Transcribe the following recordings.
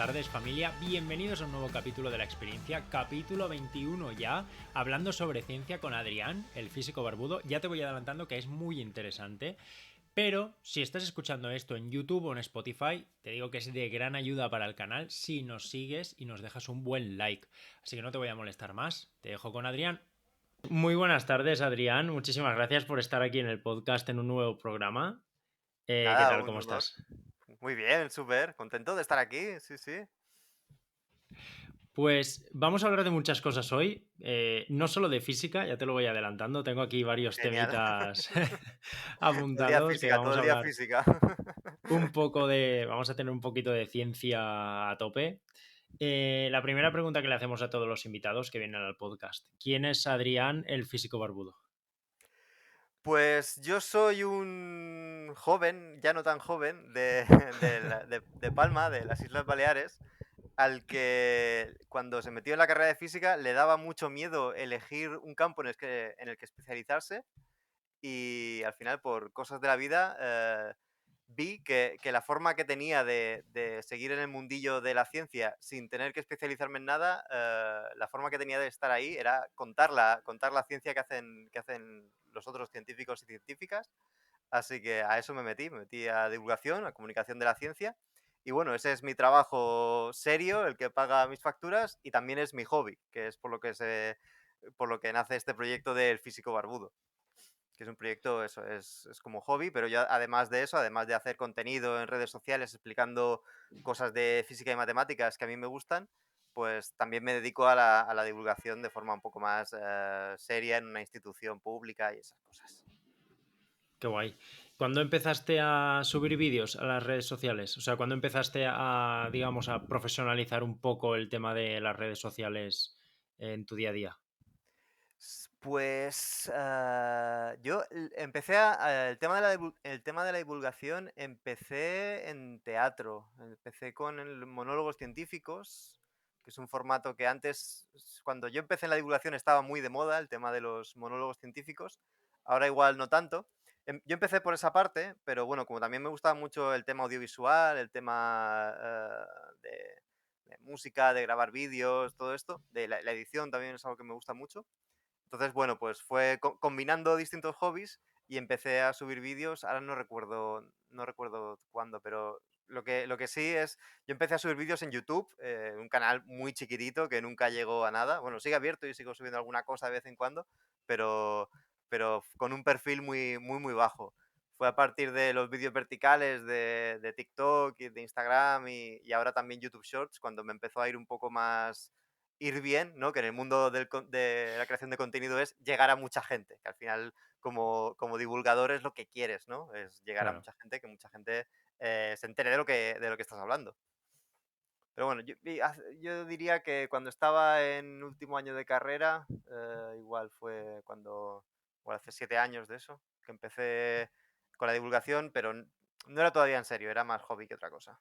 tardes, familia. Bienvenidos a un nuevo capítulo de La Experiencia, capítulo 21 ya, hablando sobre ciencia con Adrián, el físico barbudo. Ya te voy adelantando que es muy interesante. Pero si estás escuchando esto en YouTube o en Spotify, te digo que es de gran ayuda para el canal si nos sigues y nos dejas un buen like. Así que no te voy a molestar más. Te dejo con Adrián. Muy buenas tardes, Adrián. Muchísimas gracias por estar aquí en el podcast en un nuevo programa. ¿Qué Nada, tal? un ¿Cómo honor. estás? Muy bien, súper. Contento de estar aquí, sí, sí. Pues vamos a hablar de muchas cosas hoy, no solo de física, ya te lo voy adelantando, tengo aquí varios Genial. temitas Todo el día apuntados que física, vamos todo a el día hablar física. vamos a tener un poquito de ciencia a tope. La primera pregunta que le hacemos a todos los invitados que vienen al podcast, ¿quién es Adrián, el físico barbudo? Pues yo soy un joven, ya no tan joven, de Palma, de las Islas Baleares, al que cuando se metió en la carrera de física le daba mucho miedo elegir un campo en el que especializarse y al final por cosas de la vida vi que la forma que tenía de seguir en el mundillo de la ciencia sin tener que especializarme en nada, la forma que tenía de estar ahí era contar la ciencia que hacen los otros científicos y científicas. Así que a eso me metí a divulgación, a comunicación de la ciencia. Y bueno, ese es mi trabajo serio, el que paga mis facturas, y también es mi hobby, que es por lo que nace este proyecto del físico barbudo, que es un proyecto, eso, es como hobby, pero yo además de eso, además de hacer contenido en redes sociales explicando cosas de física y matemáticas que a mí me gustan, pues también me dedico a la divulgación de forma un poco más seria en una institución pública y esas cosas. Qué guay. ¿Cuándo empezaste a subir vídeos a las redes sociales? O sea, ¿cuándo empezaste a, digamos, a profesionalizar un poco el tema de las redes sociales en tu día a día? Pues yo el tema de la divulgación empecé en teatro, empecé con el monólogos científicos, que es un formato que antes, cuando yo empecé en la divulgación estaba muy de moda el tema de los monólogos científicos, ahora igual no tanto. Yo empecé por esa parte, pero bueno, como también me gustaba mucho el tema audiovisual, el tema de música, de grabar vídeos, todo esto, de la edición también es algo que me gusta mucho. Entonces, bueno, pues fue combinando distintos hobbies y empecé a subir vídeos. Ahora no recuerdo cuándo, pero lo que sí es, yo empecé a subir vídeos en YouTube, un canal muy chiquitito que nunca llegó a nada. Bueno, sigue abierto y sigo subiendo alguna cosa de vez en cuando, pero, pero con un perfil muy, muy, muy bajo. Fue a partir de los vídeos verticales de TikTok y de Instagram y ahora también YouTube Shorts, cuando me empezó a ir un poco más, ir bien, ¿no? Que en el mundo de la creación de contenido es llegar a mucha gente, que al final como divulgador es lo que quieres, ¿no? Es llegar a Claro. mucha gente, que mucha gente se entere de lo que estás hablando. Pero bueno, yo diría que cuando estaba en último año de carrera, igual fue igual hace 7 años de eso, que empecé con la divulgación, pero no era todavía en serio, era más hobby que otra cosa.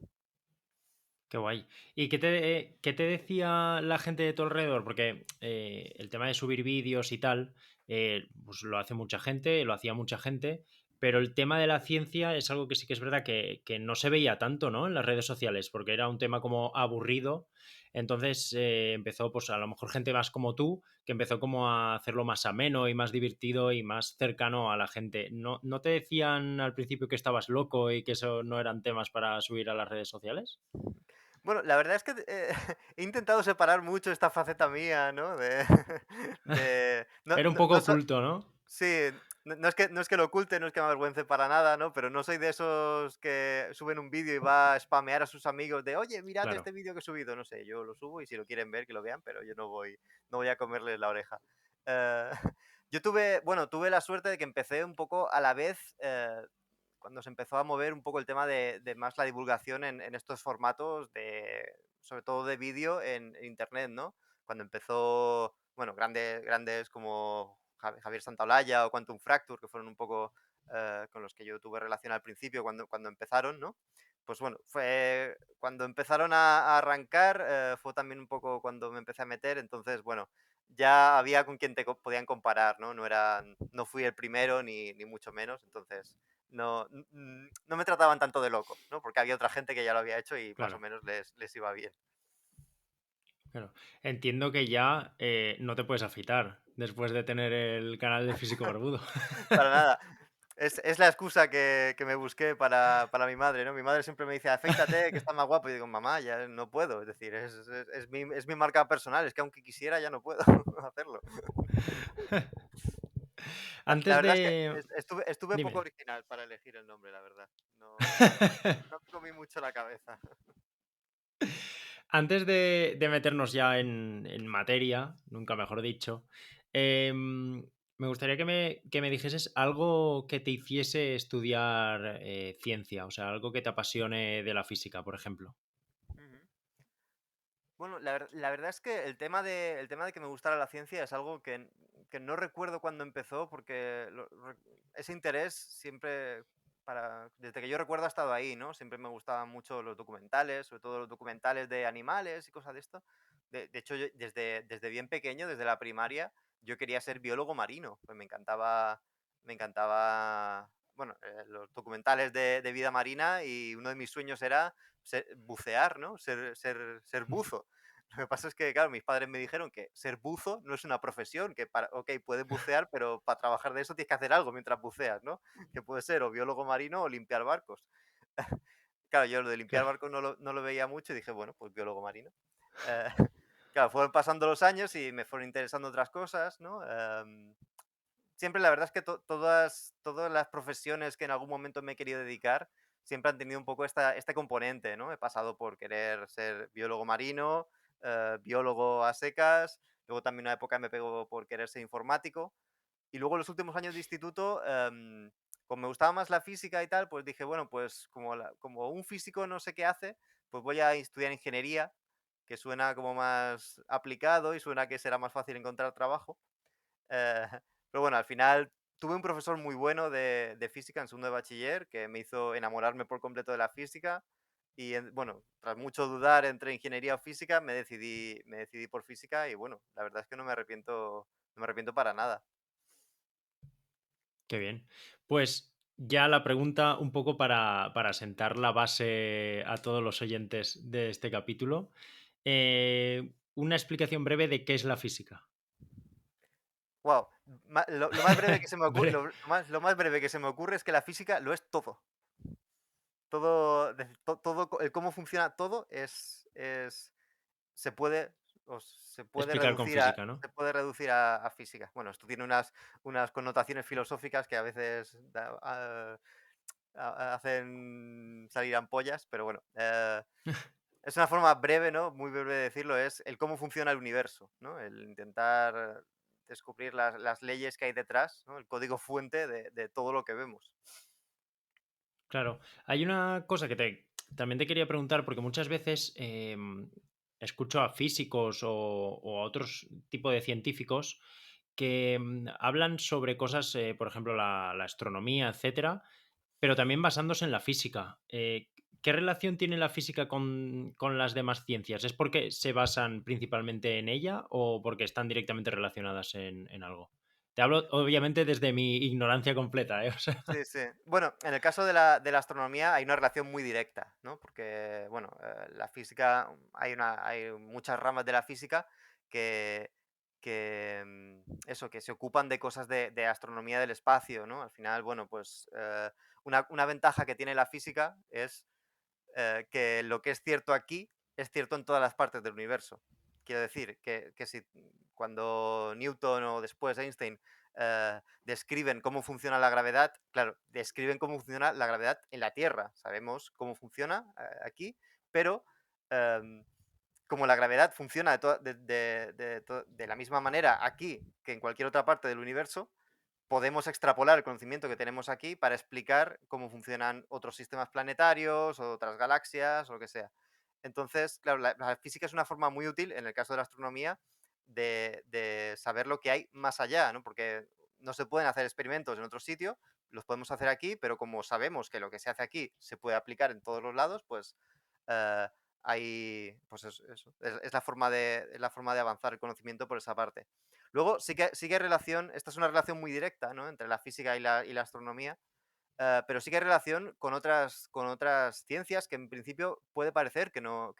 Qué guay. ¿Y qué te decía la gente de tu alrededor? Porque el tema de subir vídeos y tal, pues lo hace mucha gente, lo hacía mucha gente, pero el tema de la ciencia es algo que sí que es verdad que no se veía tanto, ¿no? En las redes sociales, porque era un tema como aburrido. Entonces empezó, pues a lo mejor gente más como tú, que empezó como a hacerlo más ameno y más divertido y más cercano a la gente. ¿No te decían al principio que estabas loco y que eso no eran temas para subir a las redes sociales? Bueno, la verdad es que he intentado separar mucho esta faceta mía, ¿no? No, Era un no, poco no oculto, ¿no? sí, no es que lo oculte, no es que me avergüence para nada, ¿no? Pero no soy de esos que suben un vídeo y va a spamear a sus amigos de, oye, mirad Claro. este vídeo que he subido. No sé, yo lo subo y si lo quieren ver, que lo vean, pero yo no voy a comerles la oreja. Eh, yo tuve la suerte de que empecé un poco a la vez, cuando se empezó a mover un poco el tema de más la divulgación en estos formatos, sobre todo de vídeo en internet, ¿no? Cuando empezó, bueno, grandes, grandes como Javier Santaolalla o Quantum Fracture, que fueron un poco con los que yo tuve relación al principio cuando empezaron, ¿no? Pues bueno, fue cuando empezaron a arrancar, fue también un poco cuando me empecé a meter, entonces, bueno, ya había con quien podían comparar, ¿no? No fui el primero ni mucho menos, entonces no me trataban tanto de loco, ¿no? Porque había otra gente que ya lo había hecho y más o Claro, menos les iba bien. claro. Entiendo que ya no te puedes afeitar después de tener el canal de Físico Barbudo. Para nada. Es la excusa que me busqué para mi madre, ¿no? Mi madre siempre me dice: "Aféitate, que estás más guapo". Y digo: "Mamá, ya no puedo". Es decir, es mi marca personal, es que aunque quisiera ya no puedo hacerlo. La Antes verdad es que de... estuve poco Dime. original para elegir el nombre, la verdad. No me comí mucho la cabeza. Antes de meternos ya en materia, nunca mejor dicho, me gustaría que me dijeses algo que te hiciese estudiar ciencia, o sea, algo que te apasione de la física, por ejemplo. Ujú. Bueno, la verdad es que el tema de que me gustara la ciencia es algo que no recuerdo cuándo empezó, porque ese interés siempre, desde que yo recuerdo ha estado ahí, ¿no? Siempre me gustaban mucho los documentales, sobre todo los documentales de animales y cosas de esto. De hecho, yo desde bien pequeño, desde la primaria, yo quería ser biólogo marino, pues me encantaba, bueno, los documentales de vida marina, y uno de mis sueños era bucear, ¿no? Ser buzo. Lo que pasa es que, claro, mis padres me dijeron que ser buzo no es una profesión, que ok, puedes bucear, pero para trabajar de eso tienes que hacer algo mientras buceas, ¿no? Que puede ser o biólogo marino o limpiar barcos. Claro, yo lo de limpiar Claro, barcos no lo veía mucho y dije, bueno, pues biólogo marino. Eh, claro, fueron pasando los años y me fueron interesando otras cosas, ¿no? Siempre la verdad es que todas las profesiones que en algún momento me he querido dedicar siempre han tenido un poco este componente, ¿no? He pasado por querer ser biólogo marino, biólogo a secas, luego también una época me pegó por querer ser informático, y luego en los últimos años de instituto, como me gustaba más la física y tal, pues dije, bueno, pues como un físico no sé qué hace, pues voy a estudiar ingeniería, que suena como más aplicado y suena que será más fácil encontrar trabajo. Eh, pero bueno, al final tuve un profesor muy bueno de física en segundo de bachiller que me hizo enamorarme por completo de la física, y bueno, tras mucho dudar entre ingeniería o física, me decidí por física, y bueno, la verdad es que no me arrepiento para nada. qué bien. Pues ya la pregunta un poco para sentar la base a todos los oyentes de este capítulo. Una explicación breve de qué es la física. Wow, lo más breve que se me ocurre, Bre- lo más breve que se me ocurre es que la física lo es todo. El cómo funciona todo se puede, se puede Explicar con reducir a, física, ¿no? se puede reducir a física. Bueno, esto tiene unas connotaciones filosóficas que a veces hacen salir ampollas, pero bueno, es una forma breve, ¿no? Muy breve de decirlo, es el cómo funciona el universo, ¿no? El intentar descubrir las leyes que hay detrás, ¿no? El código fuente de todo lo que vemos. Claro, hay una cosa que también te quería preguntar, porque muchas veces escucho a físicos o a otros tipos de científicos que hablan sobre cosas, por ejemplo, la astronomía, etcétera, pero también basándose en la física. ¿Qué relación tiene la física con las demás ciencias? ¿Es porque se basan principalmente en ella o porque están directamente relacionadas en algo? Te hablo, obviamente, desde mi ignorancia completa, ¿eh? O sea, Sí, sí. Bueno, en el caso de la astronomía hay una relación muy directa, ¿no? Porque, bueno, la física, hay muchas ramas de la física que, que se ocupan de cosas de astronomía del espacio, ¿no? Al final, bueno, pues una ventaja que tiene la física es que lo que es cierto aquí es cierto en todas las partes del universo. Quiero decir que si cuando Newton o después Einstein describen cómo funciona la gravedad, claro, describen cómo funciona la gravedad en la Tierra. Sabemos cómo funciona aquí, pero em, como la gravedad funciona de la misma manera aquí que en cualquier otra parte del universo, podemos extrapolar el conocimiento que tenemos aquí para explicar cómo funcionan otros sistemas planetarios, o otras galaxias, o lo que sea. Entonces, claro, la física es una forma muy útil, en el caso de la astronomía, de saber lo que hay más allá, ¿no? Porque no se pueden hacer experimentos en otro sitio, los podemos hacer aquí, pero como sabemos que lo que se hace aquí se puede aplicar en todos los lados, pues eh, pues eso, es la forma de avanzar el conocimiento por esa parte. Luego sí que hay relación, esta es una relación muy directa, ¿no? Entre la física y la astronomía, pero sí que hay relación con otras ciencias que en principio puede parecer que no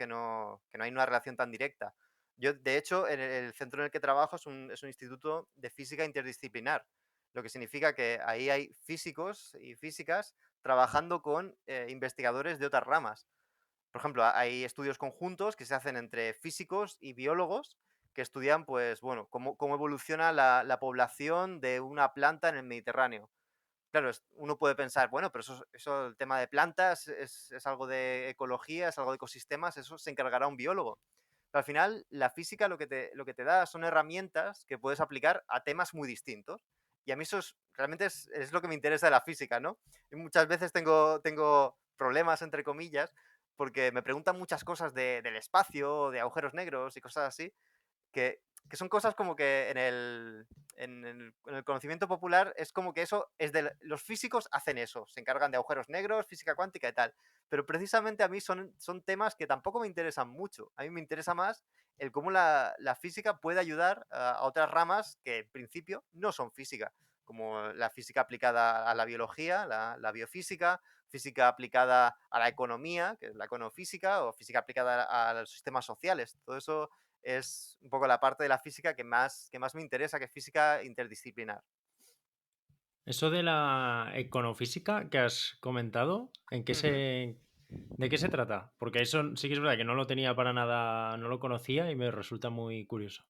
hay una relación tan directa. Yo, de hecho, en el centro en el que trabajo es un instituto de física interdisciplinar, lo que significa que ahí hay físicos y físicas trabajando con investigadores de otras ramas. Por ejemplo, hay estudios conjuntos que se hacen entre físicos y biólogos que estudian, pues, bueno, cómo evoluciona la población de una planta en el Mediterráneo. Claro, uno puede pensar, bueno, pero eso el tema de plantas es algo de ecología, es algo de ecosistemas, eso se encargará un biólogo. Pero al final, la física lo que te da son herramientas que puedes aplicar a temas muy distintos. Y a mí eso realmente es lo que me interesa de la física, ¿no? Y muchas veces tengo problemas, entre comillas, porque me preguntan muchas cosas del espacio, de agujeros negros y cosas así, que son cosas como que en el conocimiento popular es como que eso es de los físicos hacen eso, se encargan de agujeros negros, física cuántica y tal. Pero precisamente a mí son temas que tampoco me interesan mucho. A mí me interesa más el cómo la física puede ayudar a otras ramas que en principio no son física, como la física aplicada a la biología, la biofísica, física aplicada a la economía, que es la econofísica, o física aplicada a los sistemas sociales. Todo eso es un poco la parte de la física que más me interesa, que es física interdisciplinar. Eso de la econofísica que has comentado, Ujú. ¿de qué se trata? Porque eso sí que es verdad que no lo tenía para nada, no lo conocía y me resulta muy curioso.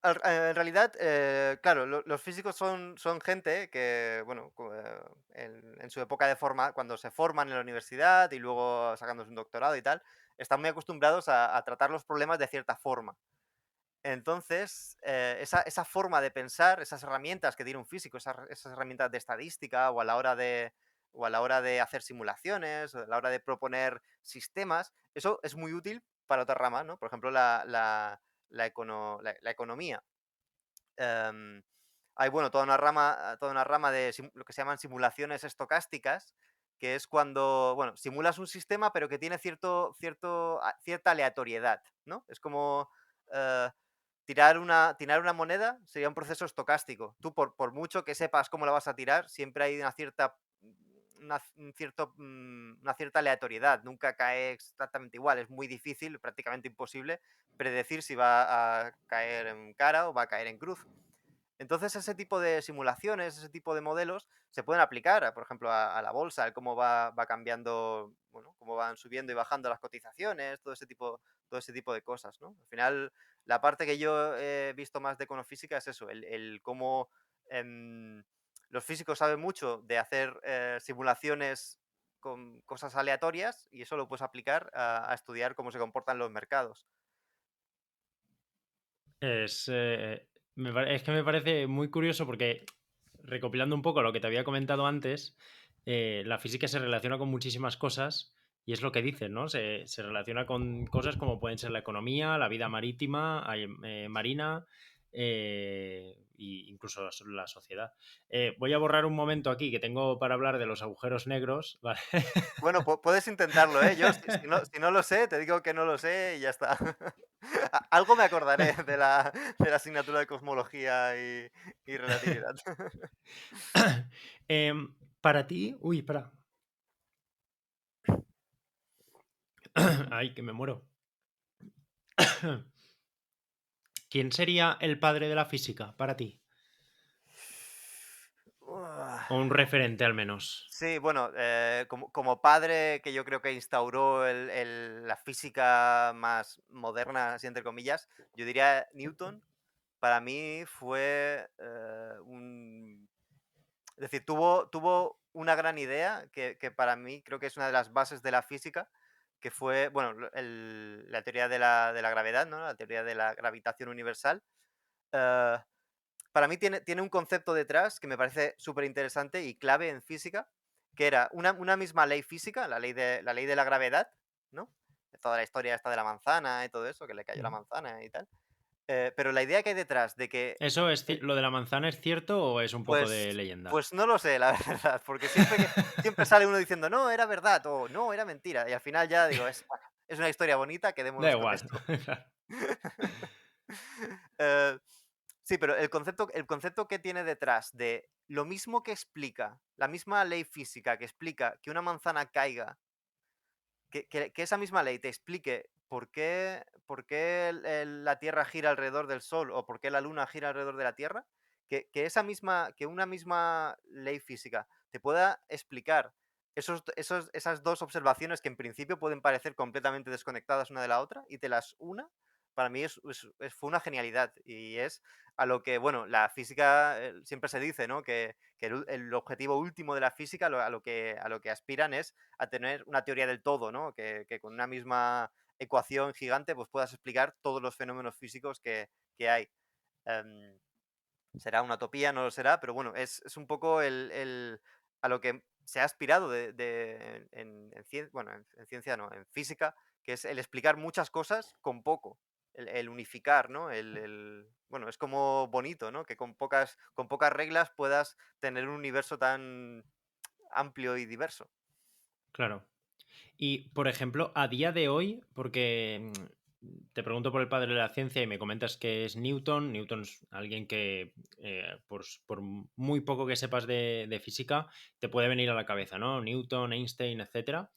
En realidad, claro, los físicos son gente que, bueno, en su época de forma, cuando se forman en la universidad y luego sacándose un doctorado y tal, están muy acostumbrados a tratar los problemas de cierta forma. Entonces, esa forma de pensar, esas herramientas que tiene un físico, esas herramientas de estadística o a la hora de hacer simulaciones, o a la hora de proponer sistemas, eso es muy útil para otras ramas, ¿no? Por ejemplo, la economía. Em, Hay, bueno, toda una rama de lo que se llaman simulaciones estocásticas, que es cuando, bueno, simulas un sistema, pero que tiene cierta aleatoriedad, ¿no? Es como eh, tirar una moneda sería un proceso estocástico. Tú, por mucho que sepas cómo la vas a tirar, siempre hay una cierta aleatoriedad. Nunca cae exactamente igual. Es muy difícil, prácticamente imposible, predecir si va a caer en cara o va a caer en cruz. Entonces, ese tipo de simulaciones, ese tipo de modelos se pueden aplicar, por ejemplo, a la bolsa, el cómo va cambiando, bueno, cómo van subiendo y bajando las cotizaciones, todo ese tipo de cosas, ¿no? Al final, la parte que yo he visto más de econofísica es eso, el cómo em, los físicos saben mucho de hacer simulaciones con cosas aleatorias y eso lo puedes aplicar a estudiar cómo se comportan los mercados. Es, es que me parece muy curioso porque, recopilando un poco lo que te había comentado antes, la física se relaciona con muchísimas cosas y es lo que dices, ¿no? Se relaciona con cosas como pueden ser la economía, la vida marítima, marina e incluso la sociedad. Voy a borrar un momento aquí que tengo para hablar de los agujeros negros, ¿vale? Bueno, puedes intentarlo, ¿eh? Yo, si no lo sé, te digo que no lo sé y ya está. Algo me acordaré de la asignatura de cosmología y relatividad. Para ti, uy, espera. Ay, que me muero. ¿Quién sería el padre de la física para ti? Uah, O un referente al menos. sí, bueno, como padre que yo creo que instauró la física más moderna, así entre comillas, yo diría Newton. Para mí fue es decir, tuvo una gran idea que para mí creo que es una de las bases de la física, que fue, bueno, la teoría de la gravedad, ¿no? La teoría de la gravitación universal. Eh, para mí tiene un concepto detrás que me parece súper interesante y clave en física, que era una misma ley física, la ley de la gravedad, ¿no? Toda la historia esta de la manzana y todo eso, que le cayó la manzana y tal. Pero la idea que hay detrás de que ¿Eso es lo de la manzana es cierto o es un poco pues de leyenda? pues no lo sé, la verdad, porque siempre sale uno diciendo: "No, era verdad", o "No, era mentira", y al final ya digo: Bueno, es una historia bonita, Da quedémonos con igual. esto". Eh, Sí, pero el concepto que tiene detrás de lo mismo que explica, la misma ley física que explica que una manzana caiga, que esa misma ley te explique por qué la Tierra gira alrededor del Sol o por qué la Luna gira alrededor de la Tierra, que una misma ley física te pueda explicar esas dos observaciones que en principio pueden parecer completamente desconectadas una de la otra y te las una, para mí fue una genialidad y es a lo que, bueno, la física siempre se dice, ¿no? Que el objetivo último de la física, a lo que aspiran es a tener una teoría del todo, ¿no? Que con una misma ecuación gigante pues puedas explicar todos los fenómenos físicos que hay. Em, Será una utopía, no lo será, pero bueno, es un poco a lo que se ha aspirado bueno, en ciencia no, en física, que es el explicar muchas cosas con poco, el unificar, ¿no? Bueno, es como bonito, ¿no? Que con pocas reglas puedas tener un universo tan amplio y diverso. Claro. Y, por ejemplo, a día de hoy, porque te pregunto por el padre de la ciencia y me comentas que es Newton. Newton es alguien que, por muy poco que sepas de física, te puede venir a la cabeza, ¿no? Newton, Einstein, etcétera.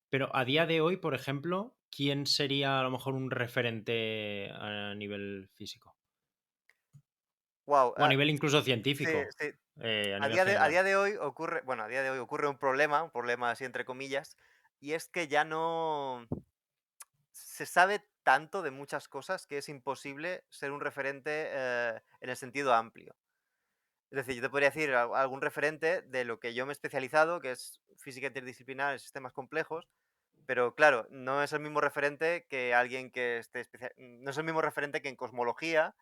Pero a día de hoy, por ejemplo, ¿quién sería a lo mejor un referente a nivel físico? Wow, O a nivel incluso sí, científico, sí. a A nivel día de, a general. día de hoy ocurre, bueno, a día de hoy ocurre un problema así entre comillas, y es que ya no se sabe tanto de muchas cosas que es imposible ser un referente en el sentido amplio. Es decir, yo te podría decir algún referente de lo que yo me he especializado, que es física interdisciplinar en sistemas complejos, pero claro, no es el mismo referente que alguien que esté no es el mismo referente que en cosmología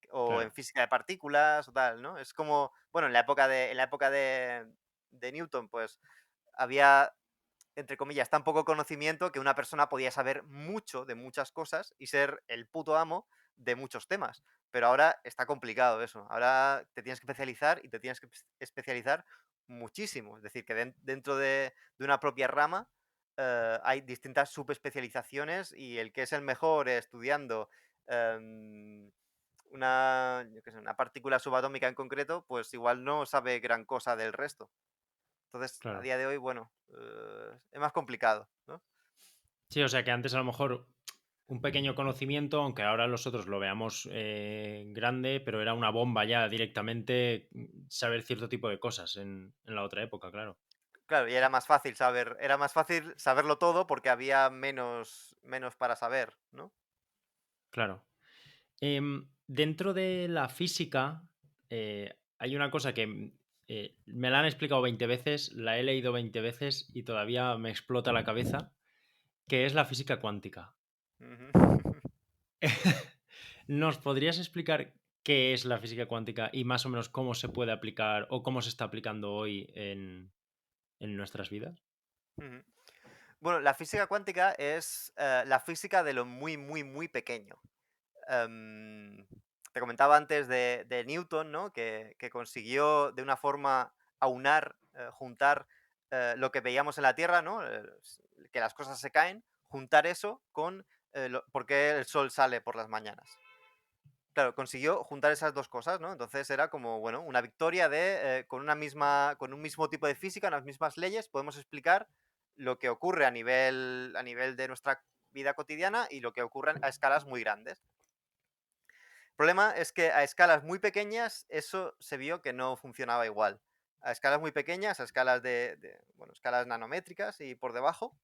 o en Claro, física de partículas o tal, ¿no? Es como, bueno, en la época de Newton, pues había, entre comillas, tan poco conocimiento que una persona podía saber mucho de muchas cosas y ser el puto amo de muchos temas. Pero ahora está complicado eso. Ahora te tienes que especializar y te tienes que especializar muchísimo. Es decir, que dentro de una propia rama hay distintas subespecializaciones y el que es el mejor estudiando yo qué sé, una partícula subatómica en concreto, pues igual no sabe gran cosa del resto. Entonces, a claro. día de hoy, bueno, es más complicado, ¿no? Sí, o sea que antes a lo mejor un pequeño conocimiento, aunque ahora nosotros lo veamos grande, pero era una bomba ya directamente saber cierto tipo de cosas en la otra época, claro. Claro, y era más fácil saberlo todo porque había menos para saber, ¿no? Claro. Dentro de la física hay una cosa que me la han explicado 20 veces, la he leído 20 veces y todavía me explota la cabeza, que es la física cuántica. Ujú. ¿Nos podrías explicar qué es la física cuántica y más o menos cómo se puede aplicar o cómo se está aplicando hoy en nuestras vidas? Ujú. Bueno, la física cuántica es la física de lo muy, muy, muy pequeño. Em, Te comentaba antes de Newton, ¿no? Que consiguió de una forma aunar, juntar lo que veíamos en la Tierra, ¿no? Que las cosas se caen, juntar eso con por qué el sol sale por las mañanas. Claro, consiguió juntar esas dos cosas, ¿no? Entonces era como, bueno, una victoria con un mismo tipo de física, unas mismas leyes, podemos explicar lo que ocurre a nivel de nuestra vida cotidiana y lo que ocurre a escalas muy grandes. El problema es que a escalas muy pequeñas eso se vio que no funcionaba igual. A escalas muy pequeñas, a escalas bueno, escalas nanométricas y por debajo,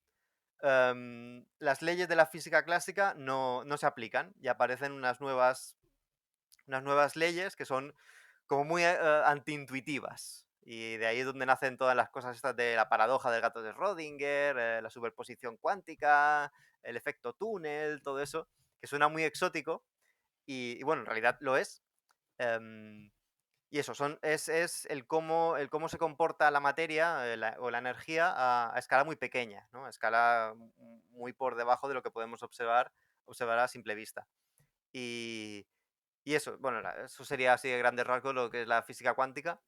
las leyes de la física clásica no se aplican y aparecen unas nuevas leyes que son como muy antiintuitivas. Y de ahí es donde nacen todas las cosas estas de la paradoja del gato de Rödinger, la superposición cuántica, el efecto túnel, todo eso, que suena muy exótico y bueno, en realidad lo es. Em, y eso, es el cómo se comporta la materia o la energía a escala muy pequeña, ¿no? A escala muy por debajo de lo que podemos observar a simple vista. Y, y eso, bueno, eso sería así de grandes rasgos lo que es la física cuántica.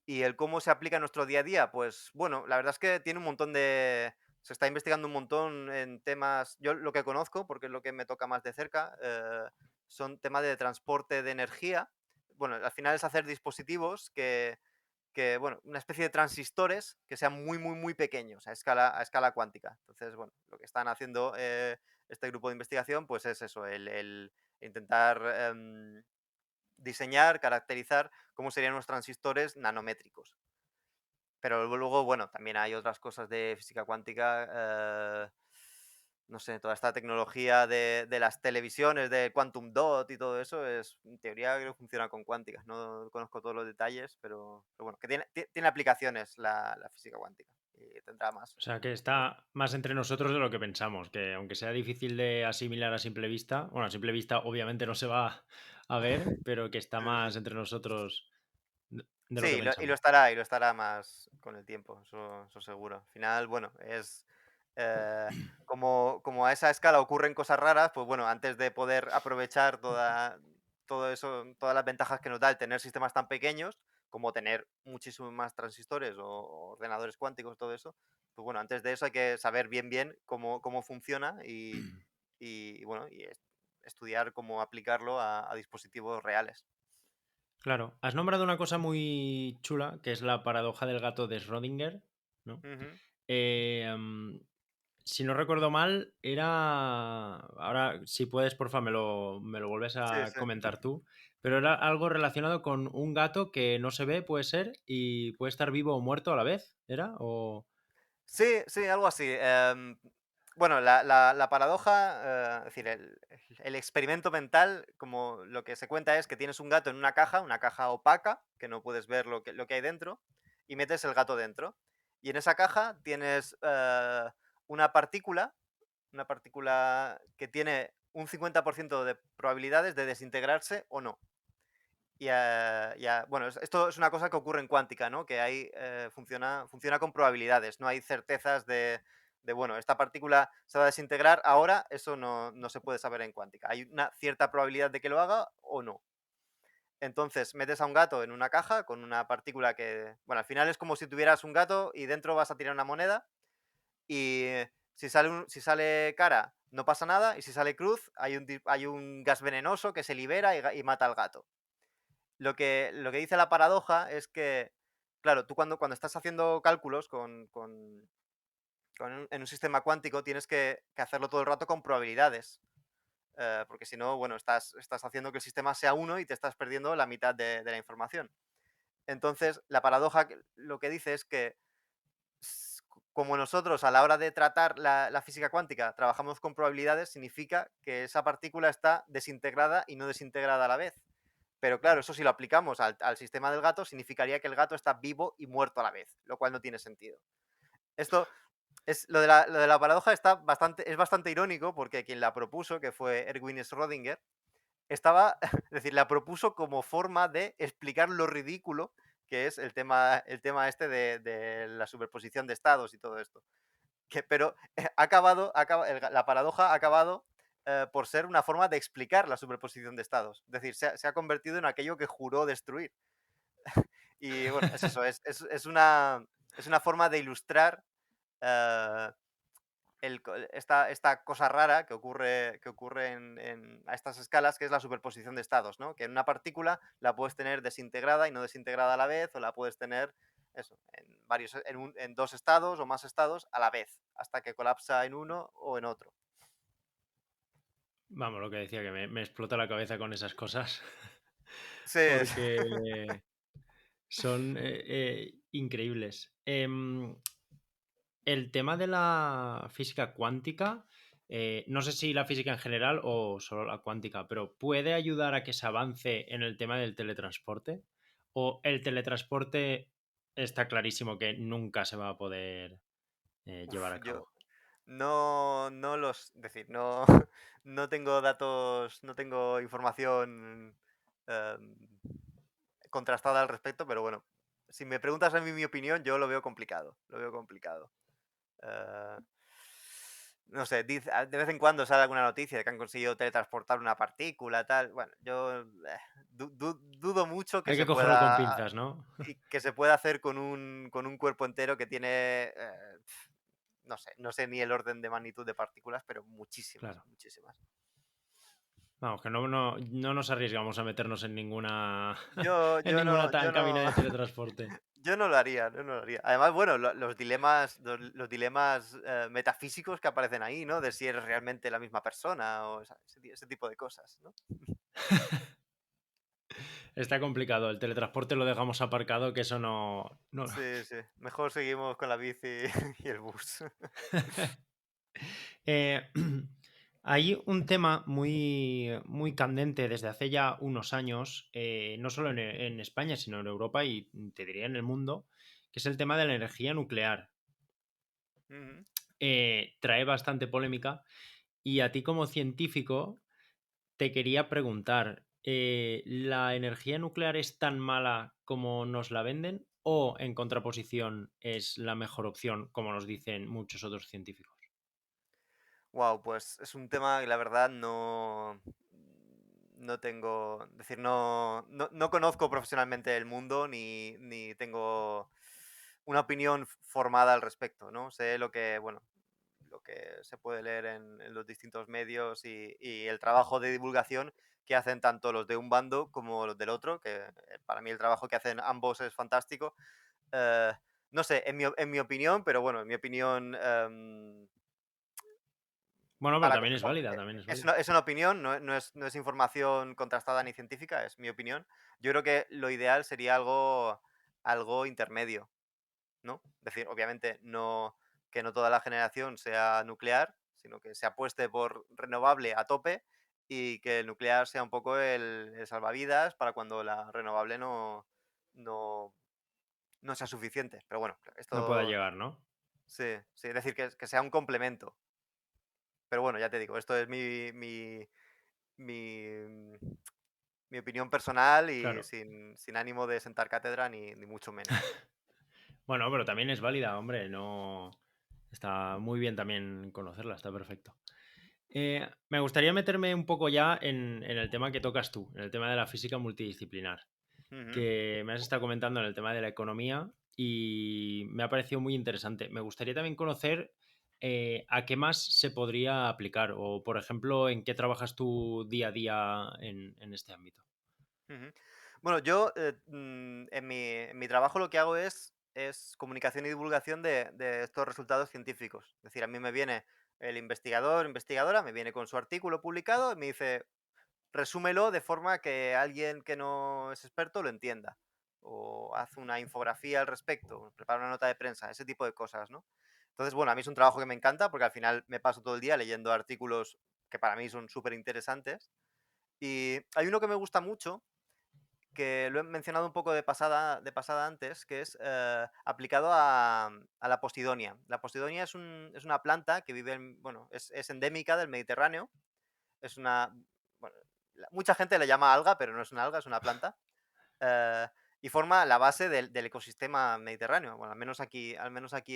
¿Y el cómo se aplica en nuestro día a día? Pues bueno, la verdad es que tiene un montón de... Se está investigando un montón en temas... Yo lo que conozco, porque es lo que me toca más de cerca, son temas de transporte de energía, bueno, al final es hacer dispositivos bueno, una especie de transistores que sean muy, muy, muy pequeños a escala cuántica. Entonces, bueno, lo que están haciendo este grupo de investigación, pues es eso, el intentar diseñar, caracterizar cómo serían unos transistores nanométricos. Pero luego, bueno, también hay otras cosas de física cuántica, no sé, toda esta tecnología de las televisiones, de quantum dot y todo eso, en teoría creo que funciona con cuánticas. No conozco todos los detalles, pero bueno, que tiene aplicaciones la física cuántica y tendrá más. O sea, que Pero está más entre nosotros de lo que pensamos, que aunque sea difícil de asimilar a simple vista, bueno, a simple vista obviamente no se va a ver, pero que está sí, sí. más entre nosotros de lo que Sí, pensamos. y lo estará más con el tiempo, eso seguro. Al final, bueno, como a esa escala ocurren cosas raras, pues bueno, antes de poder aprovechar todo eso, todas las ventajas que nos da el tener sistemas tan pequeños, como tener muchísimos más transistores o ordenadores cuánticos, todo eso, pues bueno, antes de eso hay que saber bien cómo funciona y bueno, estudiar cómo aplicarlo a dispositivos reales. Claro, has nombrado una cosa muy chula, que es la paradoja del gato de Schrödinger, ¿no? Ujú. Eh, mm, si no recuerdo mal, era. Ahora, si puedes, porfa, me lo vuelves Sí, a sí. comentar tú. Pero era algo relacionado con un gato que no se ve, puede ser, y puede estar vivo o muerto a la vez, ¿era? O. Sí, sí, algo así. Bueno, la paradoja, es decir, el experimento mental, como lo que se cuenta es que tienes un gato en una caja opaca, que no puedes ver lo que hay dentro, y metes el gato dentro. Y en esa caja tienes una partícula que tiene un 50% de probabilidades de desintegrarse o no. Bueno, esto es una cosa que ocurre en cuántica, ¿no? Que ahí funciona con probabilidades, no hay certezas bueno, esta partícula se va a desintegrar ahora, eso no se puede saber en cuántica. Hay una cierta probabilidad de que lo haga o no. Entonces, metes a un gato en una caja con una partícula bueno, al final es como si tuvieras un gato y dentro vas a tirar una moneda y si sale cara no pasa nada y si sale cruz hay un gas venenoso que se libera y mata al gato. Lo que dice la paradoja es que, claro, tú cuando estás haciendo cálculos en un sistema cuántico tienes que hacerlo todo el rato con probabilidades, porque si no, bueno, estás haciendo que el sistema sea uno y te estás perdiendo la mitad de la información. Entonces, la paradoja lo que dice es que como nosotros a la hora de tratar la física cuántica trabajamos con probabilidades, significa que esa partícula está desintegrada y no desintegrada a la vez. Pero claro, eso si lo aplicamos al sistema del gato, significaría que el gato está vivo y muerto a la vez, lo cual no tiene sentido. Esto lo de la paradoja es bastante irónico porque quien la propuso, que fue Erwin Schrödinger, es decir, la propuso como forma de explicar lo ridículo que es el tema este de la superposición de estados y todo esto. Pero la paradoja ha acabado por ser una forma de explicar la superposición de estados. Es decir, se ha convertido en aquello que juró destruir. Y bueno, es eso, es una forma de ilustrar eh, esta cosa rara que ocurre a estas escalas, que es la superposición de estados, ¿no? Que en una partícula la puedes tener desintegrada y no desintegrada a la vez, o la puedes tener eso, en dos estados o más estados a la vez, hasta que colapsa en uno o en otro. Vamos, lo que decía, que me explota la cabeza con esas cosas. Sí, Porque son increíbles. El tema de la física cuántica, no sé si la física en general o solo la cuántica, pero ¿puede ayudar a que se avance en el tema del teletransporte? ¿O el teletransporte está clarísimo que nunca se va a poder llevar a yo cabo? decir, no, no tengo datos, no tengo información em, contrastada al respecto, pero bueno, si me preguntas a mí mi opinión, yo lo veo complicado. Lo veo complicado. Eh, no sé, de vez en cuando sale alguna noticia de que han conseguido teletransportar una partícula, tal. Bueno, yo dudo mucho que Hay que se cogerlo con pueda pinzas, ¿no? y que se pueda hacer con un cuerpo entero que tiene, no sé ni el orden de magnitud de partículas, pero muchísimas, Claro. muchísimas. Vamos, que no nos arriesgamos a meternos en ninguna, Yo, en yo ninguna no, yo cabina no, de teletransporte. yo no lo haría, yo no lo haría. Además, bueno, los dilemas metafísicos que aparecen ahí, ¿no? De si eres realmente la misma persona o ese tipo de cosas, ¿no? Está complicado. El teletransporte lo dejamos aparcado, que eso no. Sí, sí. Mejor seguimos con la bici y el bus. Eh, hay un tema muy candente desde hace ya unos años, no solo en España, sino en Europa y te diría en el mundo, que es el tema de la energía nuclear. Ujú. Trae bastante polémica y a ti como científico te quería preguntar, ¿la energía nuclear es tan mala como nos la venden o en contraposición es la mejor opción como nos dicen muchos otros científicos? Wow, pues es un tema que la verdad no tengo, es decir, no conozco profesionalmente el mundo ni tengo una opinión formada al respecto, ¿no? Sé bueno, lo que se puede leer en los distintos medios y el trabajo de divulgación que hacen tanto los de un bando como los del otro, que para mí el trabajo que hacen ambos es fantástico. Eh, no sé, en mi opinión, pero bueno, en mi opinión, Bueno, pero para, también es válida, también es válida. es una opinión, no es información contrastada ni científica, es mi opinión. Yo creo que lo ideal sería algo intermedio, ¿no? Es decir, obviamente que no toda la generación sea nuclear, sino que se apueste por renovable a tope y que el nuclear sea un poco el salvavidas para cuando la renovable no, no sea suficiente. Pero bueno, No pueda esto llegar, ¿no? sí, sí, es decir, que sea un complemento. Pero bueno, ya te digo, esto es mi, mi opinión personal y Claro. sin ánimo de sentar cátedra ni mucho menos. Bueno, pero también es válida, hombre, no. Está muy bien también conocerla, está perfecto. Me gustaría meterme un poco ya en el tema que tocas tú, en el tema de la física multidisciplinar, Ujú, que me has estado comentando en el tema de la economía y me ha parecido muy interesante. Me gustaría también conocer a qué más se podría aplicar o, por ejemplo, en qué trabajas tú día a día en este ámbito. ujú. Bueno, yo en mi trabajo lo que hago es comunicación y divulgación de estos resultados científicos. Es decir, a mí me viene el investigador, investigadora, me viene con su artículo publicado y me dice, resúmelo de forma que alguien que no es experto lo entienda. O haz una infografía al respecto, prepara una nota de prensa, ese tipo de cosas, ¿no? Entonces, bueno, a mí es un trabajo que me encanta porque al final me paso todo el día leyendo artículos que para mí son súper interesantes. Y hay uno que me gusta mucho, que lo he mencionado un poco de pasada antes, que es aplicado a la posidonia. La posidonia es una planta que vive, bueno, es endémica del Mediterráneo. Es una, bueno, mucha gente le llama alga, pero no es una alga, es una planta. eh, y forma la base del ecosistema mediterráneo. Bueno, al menos aquí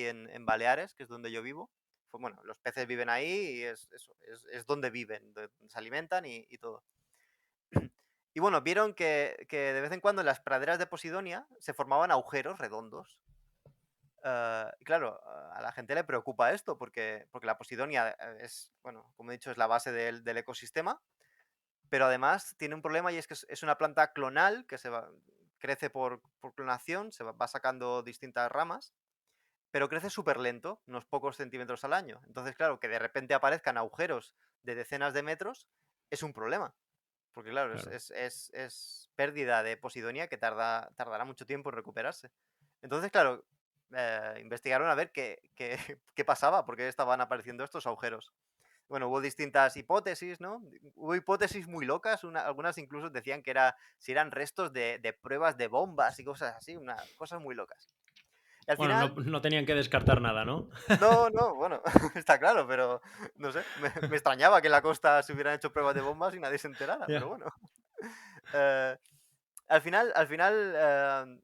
en Baleares, que es donde yo vivo. Pues bueno, los peces viven ahí y es donde viven, donde se alimentan y todo. Y bueno, vieron que de vez en cuando en las praderas de Posidonia se formaban agujeros redondos. Y claro, a la gente le preocupa esto porque la Posidonia es, bueno, como he dicho, es la base del ecosistema, pero además tiene un problema y es que es una planta clonal que crece por clonación, va sacando distintas ramas, pero crece súper lento, unos pocos centímetros al año. Entonces, claro, que de repente aparezcan agujeros de decenas de metros es un problema. Porque claro, Claro. es pérdida de posidonia que tardará mucho tiempo en recuperarse. Entonces, claro, investigaron a ver qué pasaba, por qué estaban apareciendo estos agujeros. Bueno, hubo distintas hipótesis, ¿no? Hubo hipótesis muy locas, algunas incluso decían que si eran restos de pruebas de bombas y cosas así, cosas muy locas. Y al Bueno, final, no tenían que descartar nada, ¿no? no, bueno, está claro, pero no sé, me extrañaba que en la costa se hubieran hecho pruebas de bombas y nadie se enterara, pero Ya. bueno. Eh, al final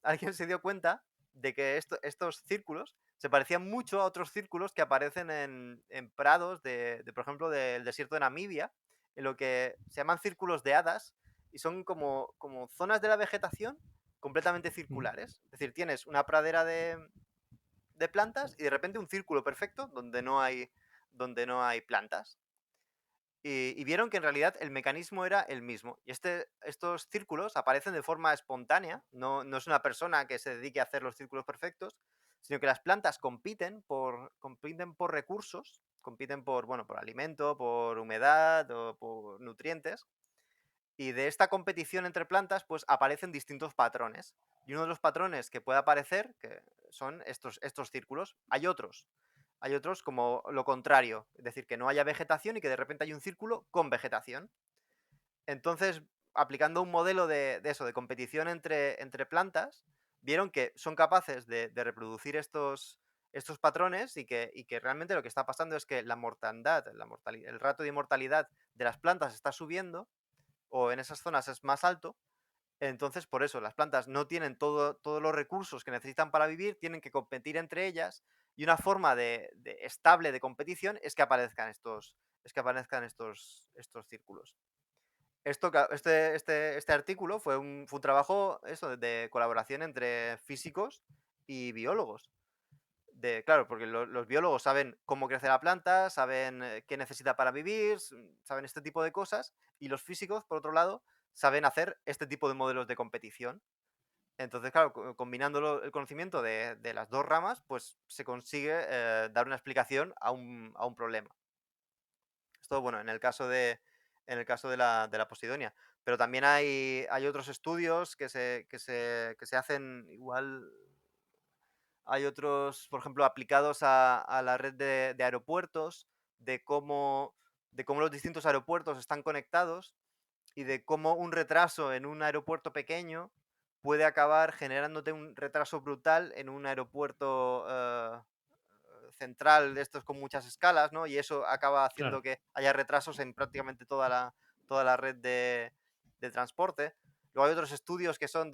alguien se dio cuenta de que estos círculos se parecían mucho a otros círculos que aparecen en prados por ejemplo, del desierto de Namibia, en lo que se llaman círculos de hadas y son como zonas de la vegetación completamente Mm. circulares. Es decir, tienes una pradera de plantas y de repente un círculo perfecto donde no hay plantas. y vieron que en realidad el mecanismo era el mismo. Y estos círculos aparecen de forma espontánea, no es una persona que se dedique a hacer los círculos perfectos, sino que las plantas compiten por recursos, compiten por, bueno, por alimento, por humedad o por nutrientes, y de esta competición entre plantas, pues aparecen distintos patrones. Y uno de los patrones que puede aparecer, que son estos círculos. Hay otros como lo contrario, es decir, que no haya vegetación y que de repente hay un círculo con vegetación. Entonces, aplicando un modelo de eso, de competición entre plantas, vieron que son capaces de reproducir estos patrones y que realmente lo que está pasando es que la mortandad, el rato de mortalidad de las plantas está subiendo, o en esas zonas es más alto. Entonces, por eso, las plantas no tienen todos los recursos que necesitan para vivir, tienen que competir entre ellas, y una forma estable de competición es que aparezcan estos círculos. Este artículo fue un trabajo eso, de colaboración entre físicos y biólogos. Claro, porque los biólogos saben cómo crece la planta, saben qué necesita para vivir, saben este tipo de cosas, y los físicos, por otro lado, saben hacer este tipo de modelos de competición. Entonces, claro, combinando el conocimiento de las dos ramas, pues se consigue dar una explicación a un problema. Esto, bueno, en el caso de la Posidonia. Pero también hay otros estudios que se hacen igual. Hay otros, por ejemplo, aplicados a la red de aeropuertos, de cómo, de cómo los distintos aeropuertos están conectados y de cómo un retraso en un aeropuerto pequeño puede acabar generándote un retraso brutal en un aeropuerto central de estos con muchas escalas, ¿no? Y eso acaba haciendo Claro. que haya retrasos en prácticamente toda la red de transporte. Luego hay otros estudios que son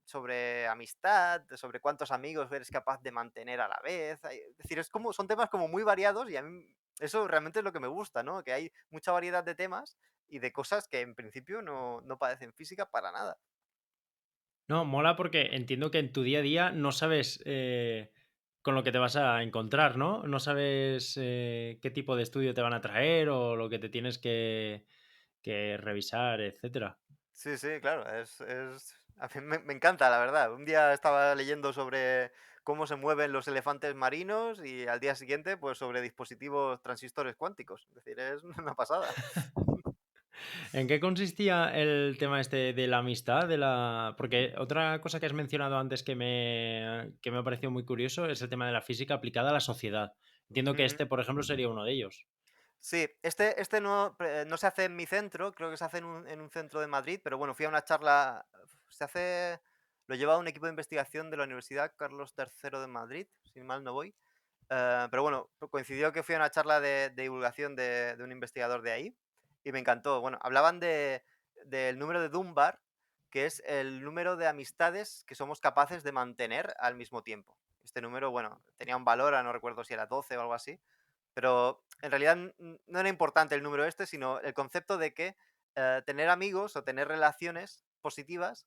sobre amistad, sobre cuántos amigos eres capaz de mantener a la vez. Es decir, son temas como muy variados y a mí eso realmente es lo que me gusta, ¿no? Que hay mucha variedad de temas y de cosas que en principio no parecen física para nada. No, mola porque entiendo que en tu día a día no sabes con lo que te vas a encontrar, ¿no? No sabes qué tipo de estudio te van a traer o lo que te tienes que revisar, etcétera. Sí, sí, claro, a mí me encanta, la verdad. Un día estaba leyendo sobre cómo se mueven los elefantes marinos y al día siguiente, pues sobre dispositivos transistores cuánticos. Es decir, es una pasada. ¿En qué consistía el tema este de la amistad? Porque otra cosa que has mencionado antes que me ha parecido muy curioso es el tema de la física aplicada a la sociedad. Entiendo que Ujú. este, por ejemplo, sería uno de ellos. Sí, este no se hace en mi centro, creo que se hace en un centro de Madrid, pero bueno, fui a una charla, lo lleva un equipo de investigación de la Universidad Carlos III de Madrid, si mal no voy. Pero bueno, coincidió que fui a una charla de divulgación de un investigador de ahí y me encantó. Bueno, hablaban del número de Dunbar, que es el número de amistades que somos capaces de mantener al mismo tiempo. Este número, bueno, tenía un valor, ahora no recuerdo si era 12 o algo así, pero en realidad no era importante el número este, sino el concepto de que tener amigos o tener relaciones positivas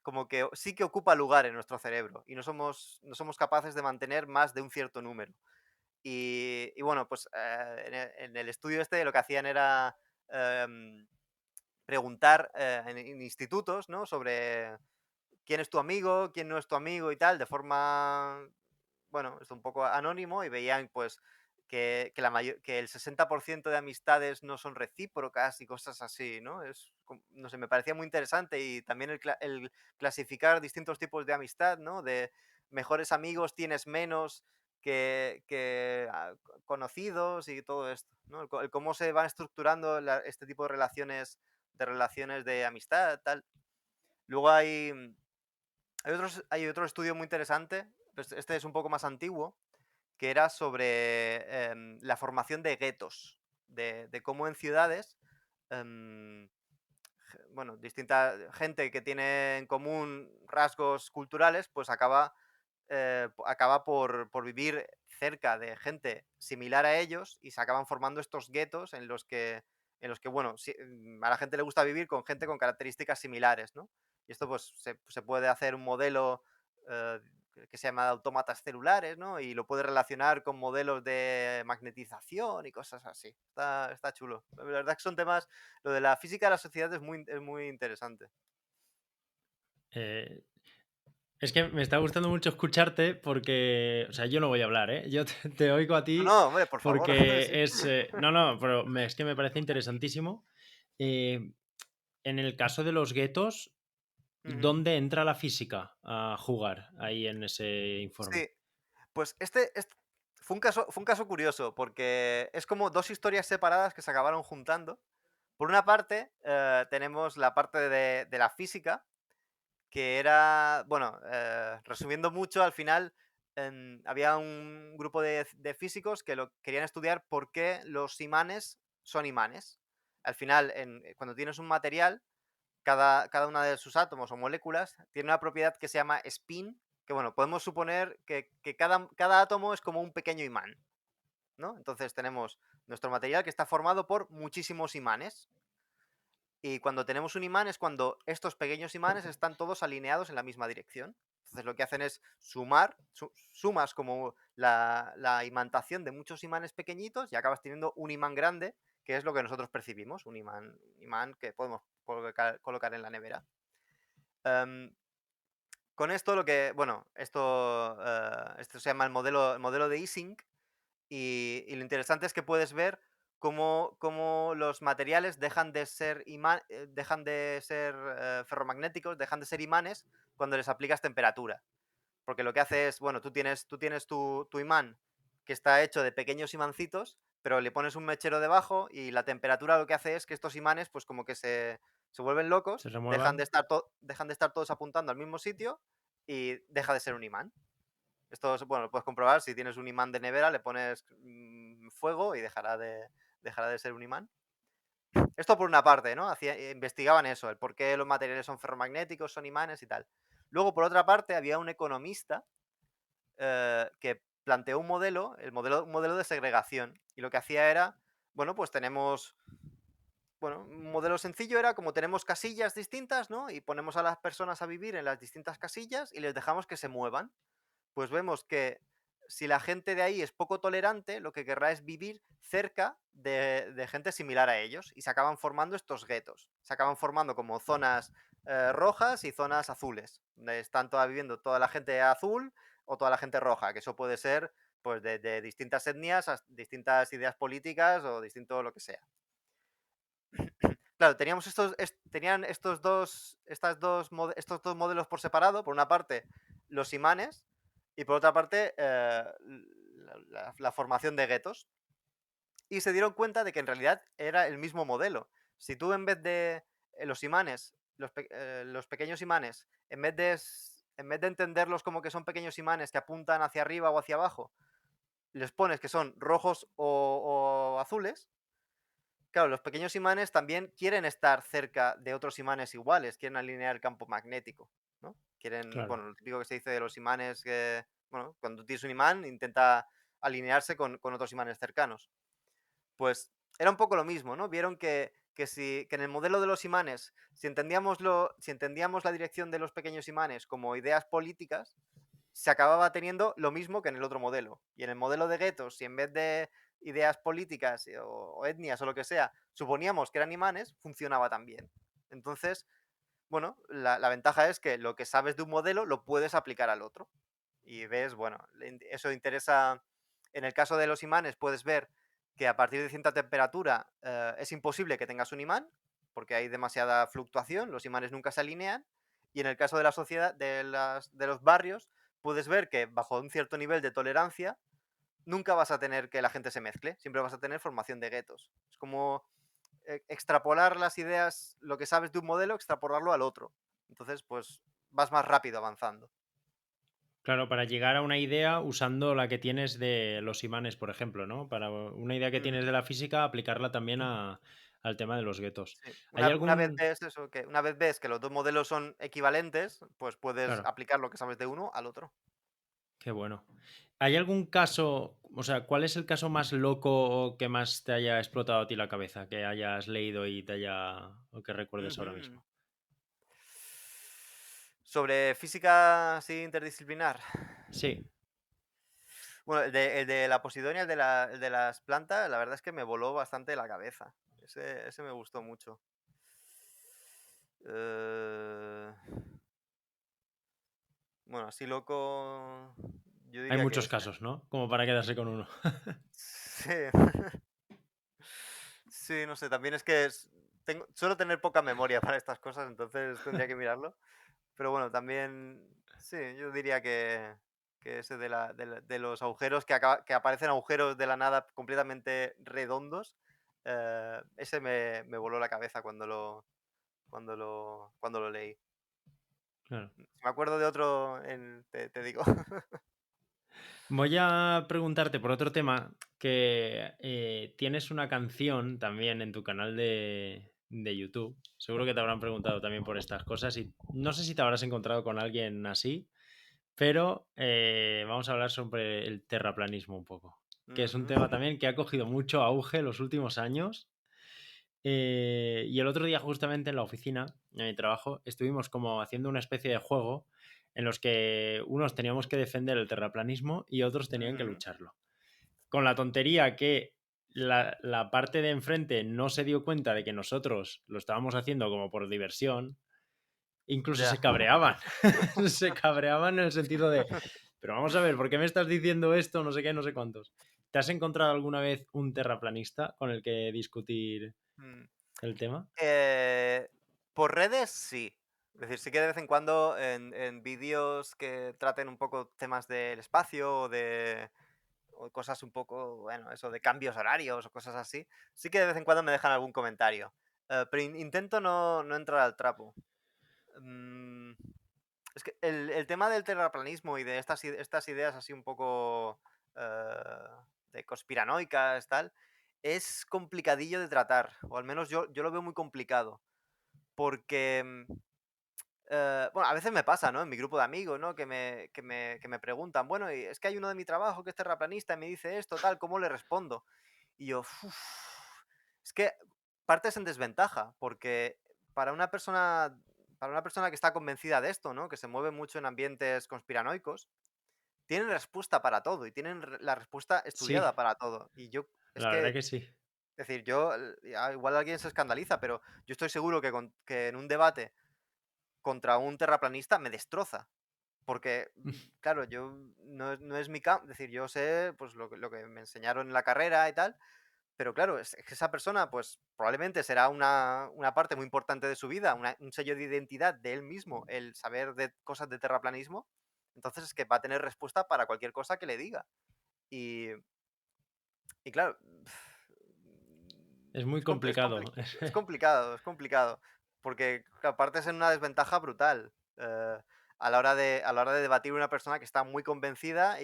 como que sí que ocupa lugar en nuestro cerebro y no somos capaces de mantener más de un cierto número. Y bueno, pues en el estudio este lo que hacían era em, preguntar en institutos, ¿no? Sobre quién es tu amigo, quién no es tu amigo y tal, de forma, bueno, es un poco anónimo, y veían pues que el 60% de amistades no son recíprocas y cosas así, ¿no? No sé, me parecía muy interesante, y también el clasificar distintos tipos de amistad, ¿no? De mejores amigos tienes menos que conocidos y todo esto, ¿no? El cómo se van estructurando este tipo de relaciones de amistad, tal. Luego hay otro estudio muy interesante, pues este es un poco más antiguo, que era sobre la formación de guetos, de cómo en ciudades, em, bueno, distinta gente que tiene en común rasgos culturales, pues acaba por vivir cerca de gente similar a ellos, y se acaban formando estos guetos en los que bueno, a la gente le gusta vivir con gente con características similares, ¿no? Y esto pues se puede hacer un modelo que se llama autómatas celulares, ¿no? Y lo puedes relacionar con modelos de magnetización y cosas así. Está chulo. La verdad que son temas, lo de la física de la sociedad es muy interesante. Eh, es que me está gustando mucho escucharte porque, o sea, yo no voy a hablar, ¿eh? Yo te oigo a No, ti no, hombre, por favor. Sí. porque es... no, no, pero es que me parece interesantísimo. Eh, en el caso de los guetos, Ujú. ¿dónde entra la física a jugar ahí en ese informe? Sí, pues fue un caso curioso, porque es como dos historias separadas que se acabaron juntando. Por una parte, tenemos la parte de la física, que era, bueno, resumiendo mucho, al final había un grupo de físicos que querían estudiar por qué los imanes son imanes. Al final, cuando tienes un material, cada una de sus átomos o moléculas tiene una propiedad que se llama spin, que bueno, podemos suponer que cada átomo es como un pequeño imán, ¿no? Entonces tenemos nuestro material que está formado por muchísimos imanes. Y cuando tenemos un imán es cuando estos pequeños imanes están todos alineados en la misma dirección. Entonces lo que hacen es sumas como la imantación de muchos imanes pequeñitos y acabas teniendo un imán grande, que es lo que nosotros percibimos, un imán que podemos colocar en la nevera. Em, con esto bueno, esto se llama el modelo de Ising, y lo interesante es que puedes ver cómo los materiales dejan de ser ferromagnéticos, dejan de ser imanes cuando les aplicas temperatura. Porque lo que hace es, bueno, tú tienes tu imán que está hecho de pequeños imancitos, pero le pones un mechero debajo y la temperatura lo que hace es que estos imanes, pues como que se vuelven ¿Se locos, remuevan? dejan de estar todos apuntando al mismo sitio y deja de ser un imán. Esto, bueno, lo puedes comprobar. Si tienes un imán de nevera, le pones fuego y dejará de ser un imán. Esto por una parte, ¿no? Investigaban eso, el por qué los materiales son ferromagnéticos, son imanes y tal. Luego, por otra parte, había un economista que planteó un modelo de segregación. Y lo que hacía era, bueno, pues tenemos, bueno, un modelo sencillo era como tenemos casillas distintas, ¿no? Y ponemos a las personas a vivir en las distintas casillas y les dejamos que se muevan. Pues vemos que si la gente de ahí es poco tolerante, lo que querrá es vivir cerca de gente similar a ellos, y se acaban formando estos guetos. Se acaban formando como zonas rojas y zonas azules, donde están viviendo toda la gente azul o toda la gente roja, que eso puede ser pues de distintas etnias, distintas ideas políticas o distinto lo que sea. Claro, tenían estos dos modelos por separado. Por una parte, los imanes, y por otra parte, la formación de guetos. Y se dieron cuenta de que en realidad era el mismo modelo. Si tú, en vez de los imanes, los pequeños imanes, en vez de entenderlos como que son pequeños imanes que apuntan hacia arriba o hacia abajo, les pones que son rojos o azules. Claro, los pequeños imanes también quieren estar cerca de otros imanes iguales, quieren alinear el campo magnético, ¿no? Quieren, Claro. bueno, lo típico que se dice de los imanes, que, bueno, cuando tienes un imán, intenta alinearse con otros imanes cercanos. Pues era un poco lo mismo, ¿no? Vieron que en el modelo de los imanes, si entendíamos la dirección de los pequeños imanes como ideas políticas, se acababa teniendo lo mismo que en el otro modelo. Y en el modelo de guetos, si en vez de ideas políticas o etnias o lo que sea, suponíamos que eran imanes, funcionaba también. Entonces, bueno, la ventaja es que lo que sabes de un modelo lo puedes aplicar al otro. Y ves, bueno, eso interesa. En el caso de los imanes, puedes ver que a partir de cierta temperatura es imposible que tengas un imán, porque hay demasiada fluctuación, los imanes nunca se alinean. Y en el caso de la sociedad, de los barrios, puedes ver que bajo un cierto nivel de tolerancia nunca vas a tener que la gente se mezcle, siempre vas a tener formación de guetos. Es como extrapolar las ideas, lo que sabes de un modelo, extrapolarlo al otro. Entonces, pues vas más rápido avanzando. Claro, para llegar a una idea usando la que tienes de los imanes, por ejemplo, ¿no? Para una idea que tienes Ujú. de la física, aplicarla también al tema de los guetos. Sí. ¿Hay Una vez algún... ves eso, que una vez ves que los dos modelos son equivalentes, pues puedes Claro, aplicar lo que sabes de uno al otro. qué bueno. ¿Hay algún caso, o sea, cuál es el caso más loco o que más te haya explotado a ti la cabeza, que hayas leído y te haya, o que recuerdes ahora Ujú. mismo? Sobre física así interdisciplinar. Sí, Bueno, el de la posidonia, el de las plantas, la verdad es que me voló bastante la cabeza. Ese me gustó mucho. Eh, bueno, así loco, yo hay diría que muchos ese. casos, ¿no? Como para quedarse con uno. Sí. Sí, no sé, también es que suelo tener poca memoria para estas cosas, entonces tendría que mirarlo. Pero bueno, también, sí, yo diría que ese de los agujeros, que aparecen agujeros de la nada completamente redondos, ese me voló la cabeza cuando lo leí. Claro. Si me acuerdo de otro, te digo. Voy a preguntarte por otro tema, que tienes una canción también en tu canal de YouTube. Seguro que te habrán preguntado también por estas cosas y no sé si te habrás encontrado con alguien así, pero vamos a hablar sobre el terraplanismo un poco, que es un Ujú. tema también que ha cogido mucho auge en los últimos años. Y el otro día justamente en la oficina, en mi trabajo, estuvimos como haciendo una especie de juego en los que unos teníamos que defender el terraplanismo y otros tenían que Ujú. lucharlo. Con la tontería que la parte de enfrente no se dio cuenta de que nosotros lo estábamos haciendo como por diversión, incluso se Ya. cabreaban. Se cabreaban en el sentido de, pero vamos a ver, ¿por qué me estás diciendo esto? No sé qué, no sé cuántos. ¿Te has encontrado alguna vez un terraplanista con el que discutir Mm. el tema? Eh, por redes sí. Es decir, sí que de vez en cuando en vídeos que traten un poco temas del espacio o cosas un poco, bueno, eso de cambios horarios o cosas así, sí que de vez en cuando me dejan algún comentario. Pero intento no entrar al trapo. Mm, es que el tema del terraplanismo y de estas ideas así un poco eh, de conspiranoicas, tal, es complicadillo de tratar, o al menos yo lo veo muy complicado, porque, bueno, a veces me pasa, ¿no? En mi grupo de amigos, ¿no? Que me preguntan, bueno, y es que hay uno de mi trabajo que es terraplanista y me dice esto, tal, ¿cómo le respondo? Y yo, "Uf". Es que partes en desventaja, porque para una persona, para una persona que está convencida de esto, ¿no? Que se mueve mucho en ambientes conspiranoicos, tienen respuesta para todo y tienen la respuesta Sí, estudiada para todo. Y yo, es la verdad que, que sí. es decir, yo, igual alguien se escandaliza, pero yo estoy seguro que en un debate contra un terraplanista me destroza. Porque, claro, yo no es mi campo, es decir, yo sé pues lo que me enseñaron en la carrera y tal, pero claro, es que esa persona, pues probablemente será una parte muy importante de su vida, un sello de identidad de él mismo, el saber de cosas de terraplanismo. Entonces es que va a tener respuesta para cualquier cosa que le diga. Y, y claro, Es muy es, complicado. es complicado, es complicado. Porque claro, partes en una desventaja brutal. A la hora de debatir una persona que está muy convencida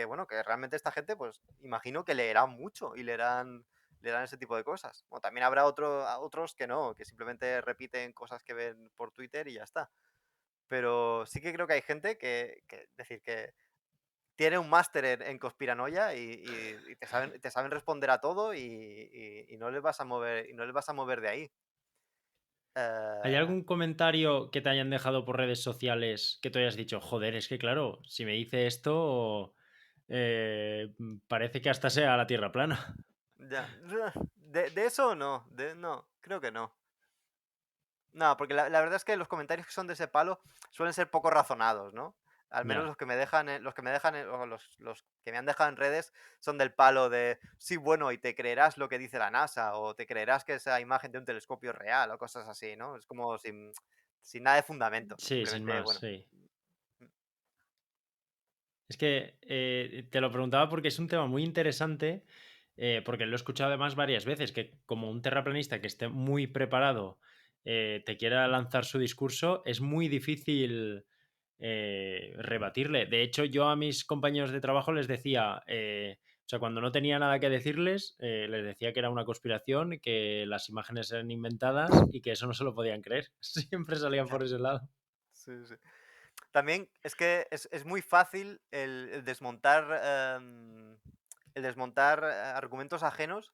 bueno, que realmente esta gente, pues imagino que leerán mucho y leerán ese tipo de cosas. Bueno, también habrá otros que no, que simplemente repiten cosas que ven por Twitter y ya está. Pero sí que creo que hay gente decir, que tiene un máster en conspiranoia y te saben responder a todo y no les vas a mover, y no les vas a mover de ahí. ¿Hay Eh, algún comentario que te hayan dejado por redes sociales que tú hayas dicho, joder, es que claro, si me dice esto, parece que hasta sea la Tierra plana? ya. De eso no, no, creo que no. No, porque la verdad es que los comentarios que son de ese palo suelen ser poco razonados, ¿no? Al menos Ya. los que me dejan, o los que me han dejado en redes son del palo de, sí, bueno, y te creerás lo que dice la NASA, o te creerás que esa imagen de un telescopio es real, o cosas así, ¿no? Es como sin nada de fundamento. Sí, sin Simplemente, más, bueno. sí. Es que te lo preguntaba porque es un tema muy interesante, porque lo he escuchado además varias veces, que como un terraplanista que esté muy preparado te quiera lanzar su discurso, es muy difícil rebatirle. De hecho, yo a mis compañeros de trabajo les decía, o sea, cuando no tenía nada que decirles, les decía que era una conspiración, que las imágenes eran inventadas y que eso no se lo podían creer. Siempre salían Ya, por ese lado. sí, sí. También es que es muy fácil el desmontar argumentos ajenos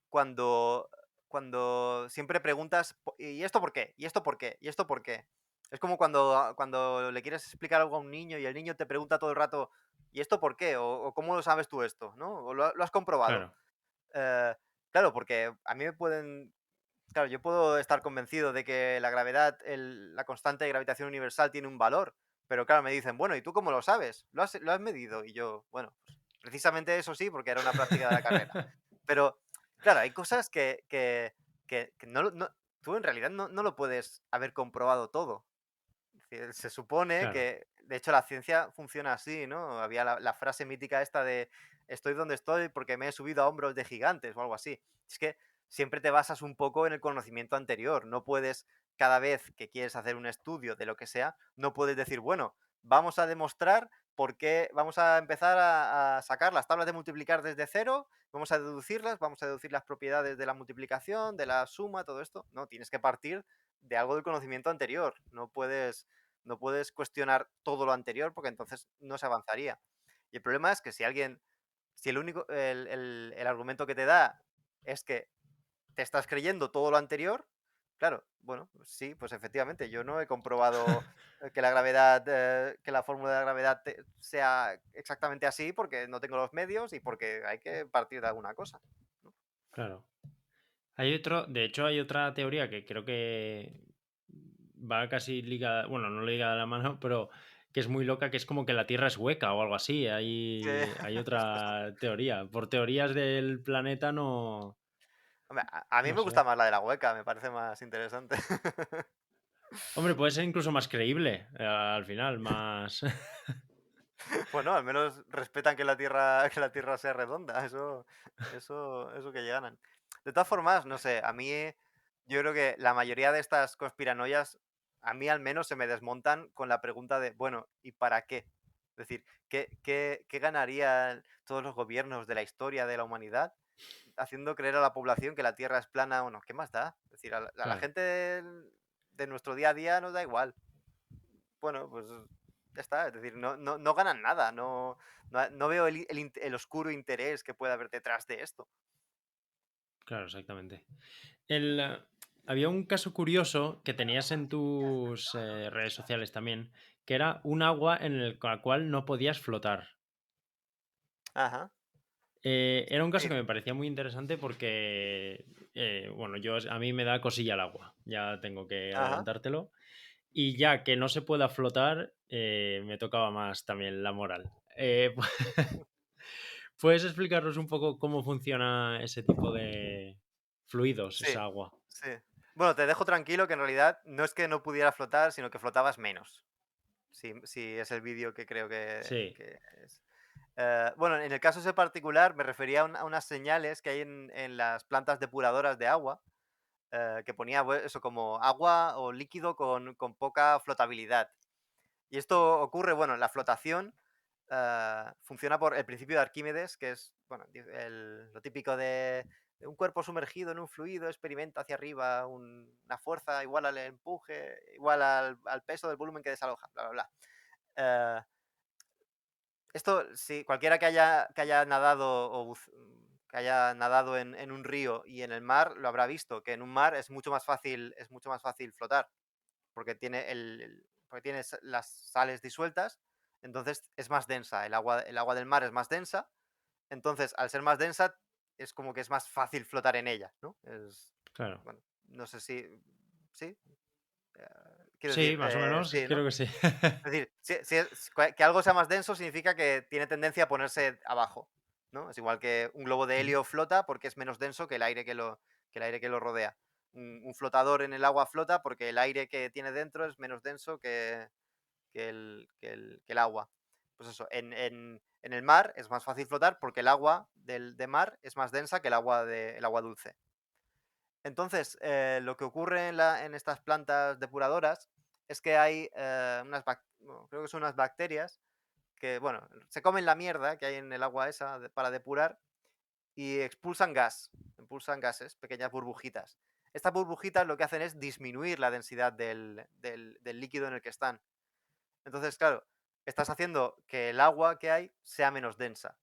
cuando, cuando siempre preguntas, ¿y esto por qué? ¿Y esto por qué? ¿Y esto por qué? Es como cuando le quieres explicar algo a un niño y el niño te pregunta todo el rato, ¿y esto por qué? O ¿cómo lo sabes tú esto? ¿No? ¿O lo has comprobado? Claro, Eh, claro, porque a mí me pueden. Claro, yo puedo estar convencido de que la gravedad, la constante de gravitación universal tiene un valor, pero claro, me dicen, bueno, ¿y tú cómo lo sabes? ¿Lo has medido? Y yo, bueno, pues precisamente eso sí, porque era una práctica de la carrera. Pero, claro, hay cosas que tú en realidad no lo puedes haber comprobado todo. Es decir, se supone claro, que, de hecho, la ciencia funciona así, ¿no? Había la frase mítica esta de estoy donde estoy porque me he subido a hombros de gigantes o algo así. Es que siempre te basas un poco en el conocimiento anterior. No puedes, cada vez que quieres hacer un estudio de lo que sea, no puedes decir, bueno, vamos a demostrar por qué, vamos a empezar a sacar las tablas de multiplicar desde cero, vamos a deducir las propiedades de la multiplicación, de la suma, todo esto. No, tienes que partir de algo del conocimiento anterior. No puedes cuestionar todo lo anterior porque entonces no se avanzaría. Y el problema es que si el argumento que te da es que te estás creyendo todo lo anterior, claro, bueno, pues sí, pues efectivamente, yo no he comprobado que la fórmula de la gravedad sea exactamente así porque no tengo los medios y porque hay que partir de alguna cosa, ¿no? claro. De hecho, hay otra teoría que creo que va casi ligada, bueno, no ligada a la mano, pero que es muy loca, que es como que la Tierra es hueca o algo así. Sí, Hay otra teoría. Por teorías del planeta no, hombre, a mí no me gusta sé. más la de la hueca, me parece más interesante. Hombre, puede ser incluso más creíble al final, más... Bueno, al menos respetan que la Tierra sea redonda, eso que ganan. De todas formas, no sé, a mí yo creo que la mayoría de estas conspiranoias, a mí al menos se me desmontan con la pregunta de, bueno, ¿y para qué? Es decir, ¿qué ganarían todos los gobiernos de la historia de la humanidad haciendo creer a la población que la Tierra es plana o no? ¿Qué más da? Es decir, a la Claro. gente de nuestro día a día nos da igual. Bueno, pues ya está, es decir, no ganan nada, no veo el oscuro interés que pueda haber detrás de esto. Claro, exactamente. El, eh, Había un caso curioso que tenías en tus redes sociales también, que era un agua la cual no podías flotar. Ajá, Era un caso sí, que me parecía muy interesante porque, bueno, a mí me da cosilla el agua, ya tengo que ajá. adelantártelo. Y ya que no se pueda flotar, me tocaba más también la moral. ¿Puedes explicarnos un poco cómo funciona ese tipo de fluidos, Sí, esa agua? sí. Bueno, te dejo tranquilo que en realidad no es que no pudiera flotar, sino que flotabas menos. Si es el vídeo que creo Sí, que es. Bueno, en el caso ese particular me refería a unas señales que hay en las plantas depuradoras de agua, que ponía eso como agua o líquido con poca flotabilidad. Y esto ocurre, bueno, la flotación funciona por el principio de Arquímedes, que es, bueno, lo típico de un cuerpo sumergido en un fluido experimenta hacia arriba una fuerza igual al empuje, igual al peso del volumen que desaloja, bla, bla, bla. Eh, Esto, sí, cualquiera que haya nadado que haya nadado en un río y en el mar lo habrá visto, que en un mar es mucho más fácil flotar porque porque tienes las sales disueltas, entonces es más densa. El agua del mar es más densa, entonces al ser más densa es como que es más fácil flotar en ella, ¿no? claro. Bueno, no sé si. ¿Sí? Eh, Quiero Sí, decir, más o menos, sí, creo ¿no? que sí. Es decir, que algo sea más denso significa que tiene tendencia a ponerse abajo, ¿no? Es igual que un globo de Mm, helio flota porque es menos denso que el aire que lo rodea. Un flotador en el agua flota porque el aire que tiene dentro es menos denso que el agua. Pues eso, en el mar es más fácil flotar porque el agua de mar es más densa que el agua dulce. Entonces, lo que ocurre en estas plantas depuradoras es que hay bueno, creo que son unas bacterias que, bueno, se comen la mierda que hay en el agua esa para depurar y expulsan gases, pequeñas burbujitas. Estas burbujitas lo que hacen es disminuir la densidad del líquido en el que están. Entonces, claro, estás haciendo que el agua que hay sea menos densa.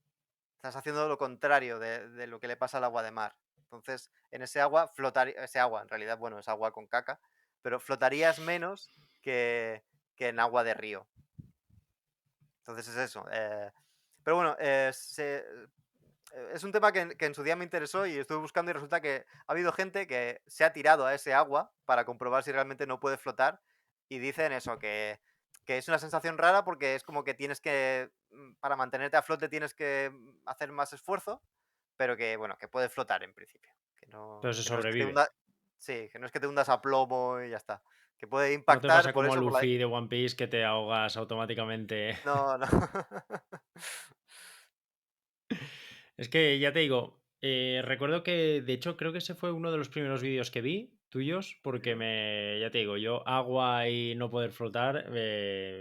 Estás haciendo lo contrario de lo que le pasa al agua de mar. Entonces, en ese agua en realidad, bueno, es agua con caca, pero flotarías menos que, que en agua de río. Entonces es eso. Pero bueno, es un tema que en su día me interesó y estuve buscando y resulta que ha habido gente que se ha tirado a ese agua para comprobar si realmente no puede flotar y dicen eso, que es una sensación rara porque es como que tienes que, para mantenerte a flote tienes que hacer más esfuerzo, pero que bueno, que puedes flotar en principio. Pero se Que no es que te sobrevive. hunda, sí, que no es que te hundas a plomo y ya está. Que puede No te pasa impactar por como a eso, por la... Luffy de One Piece que te ahogas automáticamente. No, no. Es que ya te digo, recuerdo que de hecho creo que ese fue uno de los primeros vídeos que vi tuyos, porque Ujú. ya te digo, yo agua y no poder flotar,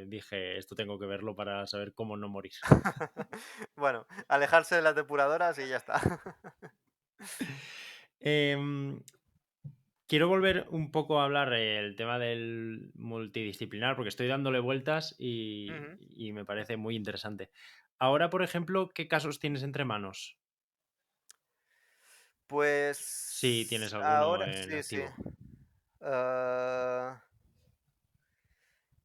dije, esto tengo que verlo para saber cómo no morir. Bueno, alejarse de las depuradoras y ya está. Em, Quiero volver un poco a hablar el tema del multidisciplinar, porque estoy dándole vueltas Ujú. y me parece muy interesante. Ahora, por ejemplo, ¿qué casos tienes entre manos? Si tienes Pues alguno ahora en sí, sí. activo. Ah,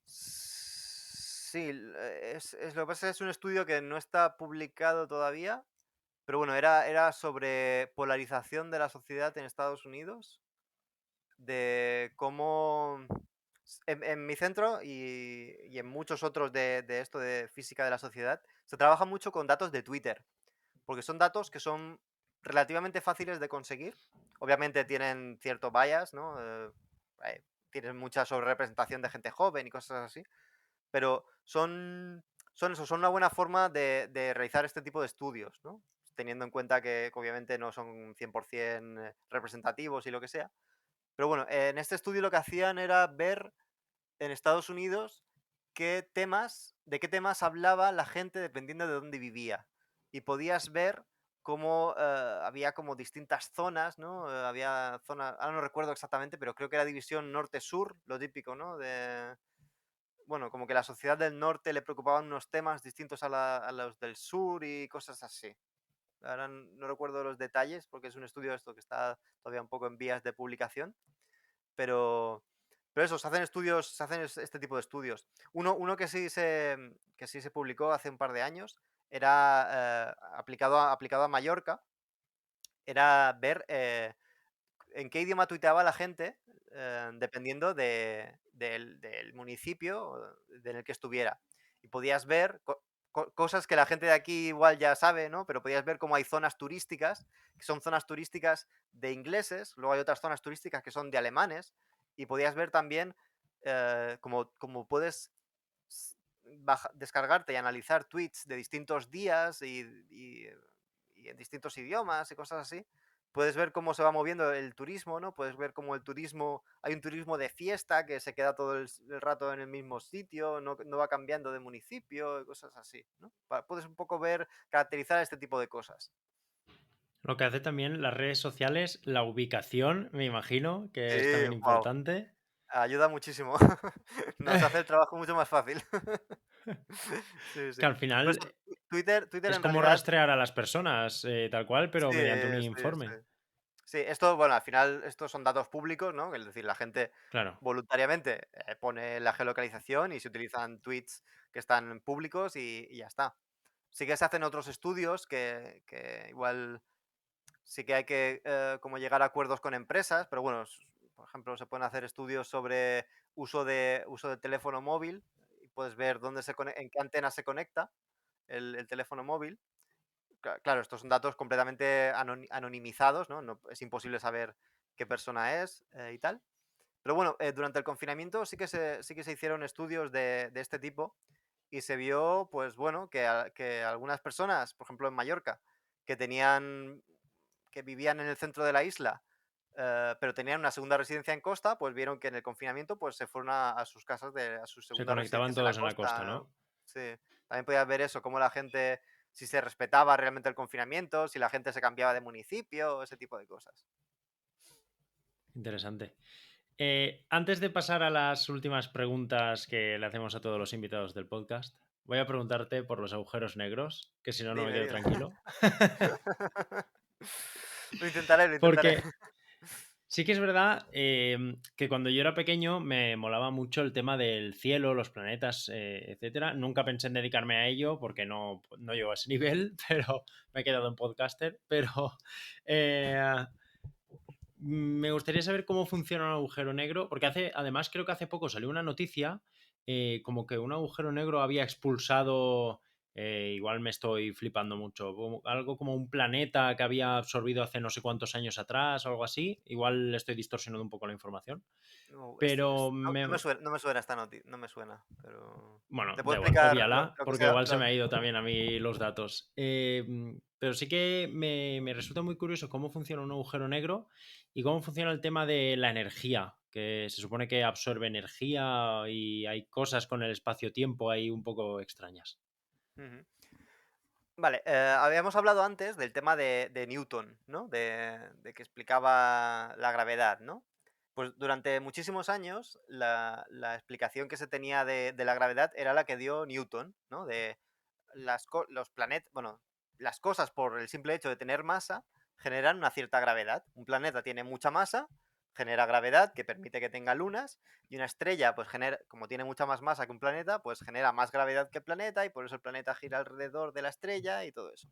sí, lo que pasa es que es un estudio que no está publicado todavía, pero bueno, era sobre polarización de la sociedad en Estados Unidos, de cómo en mi centro y en muchos otros de esto de física de la sociedad, se trabaja mucho con datos de Twitter, porque son datos que son relativamente fáciles de conseguir. Obviamente tienen cierto bias, ¿no? Tienen mucha sobrerepresentación de gente joven y cosas así, pero son una buena forma de realizar este tipo de estudios, ¿no? Teniendo en cuenta que obviamente no son 100% representativos y lo que sea. Pero bueno, en este estudio lo que hacían era ver en Estados Unidos de qué temas hablaba la gente dependiendo de dónde vivía. Y podías ver cómo había como distintas zonas, ¿no? Había zonas, ahora no recuerdo exactamente, pero creo que era división norte-sur, lo típico, ¿no? Bueno, como que la sociedad del norte le preocupaban unos temas distintos a los del sur y cosas así. Ahora no recuerdo los detalles porque es un estudio esto que está todavía un poco en vías de publicación, pero, pero eso, se hacen este tipo de estudios. Uno que sí se publicó hace un par de años era aplicado a Mallorca, era ver en qué idioma tuiteaba la gente dependiendo del municipio en el que estuviera. Y podías ver cosas que la gente de aquí igual ya sabe, ¿no? Pero podías ver cómo hay zonas turísticas, que son zonas turísticas de ingleses, luego hay otras zonas turísticas que son de alemanes, y podías ver también cómo puedes descargarte y analizar tweets de distintos días y en distintos idiomas y cosas así. Puedes ver cómo se va moviendo el turismo, ¿no? Puedes ver cómo hay un turismo de fiesta que se queda todo el rato en el mismo sitio, no va cambiando de municipio, cosas así, ¿no? Puedes un poco ver, caracterizar este tipo de cosas. Lo que hace también las redes sociales, la ubicación, me imagino, que es Sí, también wow, importante. ayuda muchísimo. Nos hace el trabajo mucho más fácil. Sí, sí. Que al Por final eso Twitter es en como realidad, rastrear a las personas, tal cual, pero sí, mediante un sí, sí. informe. Sí, esto, bueno, al final estos son datos públicos, ¿no? Es decir, la gente Claro. voluntariamente pone la geolocalización y se utilizan tweets que están públicos y ya está. Sí que se hacen otros estudios que igual sí que hay que como llegar a acuerdos con empresas, pero bueno, por ejemplo, se pueden hacer estudios sobre uso de teléfono móvil y puedes ver en qué antena se conecta el teléfono móvil. Claro, estos son datos completamente anonimizados, ¿no? Es imposible saber qué persona es y tal. Pero bueno, durante el confinamiento sí que se hicieron estudios de este tipo y se vio, pues bueno, que algunas personas, por ejemplo en Mallorca, que vivían en el centro de la isla, pero tenían una segunda residencia en costa, pues vieron que en el confinamiento pues se fueron a sus casas, a sus Se segundas conectaban residencias en la todos en la costa, costa. ¿no? Sí. También podías ver eso, cómo la gente, si se respetaba realmente el confinamiento, si la gente se cambiaba de municipio, ese tipo de cosas. Interesante. Antes de pasar a las últimas preguntas que le hacemos a todos los invitados del podcast, voy a preguntarte por los agujeros negros, que si no, no me Dime, quedo dime. tranquilo. Lo intentaré, lo intentaré. Porque Sí que es verdad que cuando yo era pequeño me molaba mucho el tema del cielo, los planetas, etcétera. Nunca pensé en dedicarme a ello porque no llego a ese nivel, pero me he quedado en podcaster. Pero eh, me gustaría saber cómo funciona un agujero negro, porque además creo que hace poco salió una noticia como que un agujero negro había expulsado, igual me estoy flipando mucho, algo como un planeta que había absorbido hace no sé cuántos años atrás o algo así. Igual estoy distorsionando un poco la información, No, pero no me suena esta noticia, no me suena, pero bueno, te puedo da igual, explicar obviala, lo que porque sea. igual se me ha ido también a mí los datos. Pero sí que me resulta muy curioso cómo funciona un agujero negro y cómo funciona el tema de la energía, que se supone que absorbe energía y hay cosas con el espacio-tiempo ahí un poco extrañas. Ujú. Vale, habíamos hablado antes del tema de Newton, ¿no? De que explicaba la gravedad, ¿no? Pues durante muchísimos años la explicación que se tenía de la gravedad era la que dio Newton, ¿no? De los planetas, bueno, las cosas por el simple hecho de tener masa generan una cierta gravedad. Un planeta tiene mucha masa, genera gravedad que permite que tenga lunas, y una estrella, pues genera, como tiene mucha más masa que un planeta, pues genera más gravedad que el planeta, y por eso el planeta gira alrededor de la estrella y todo eso.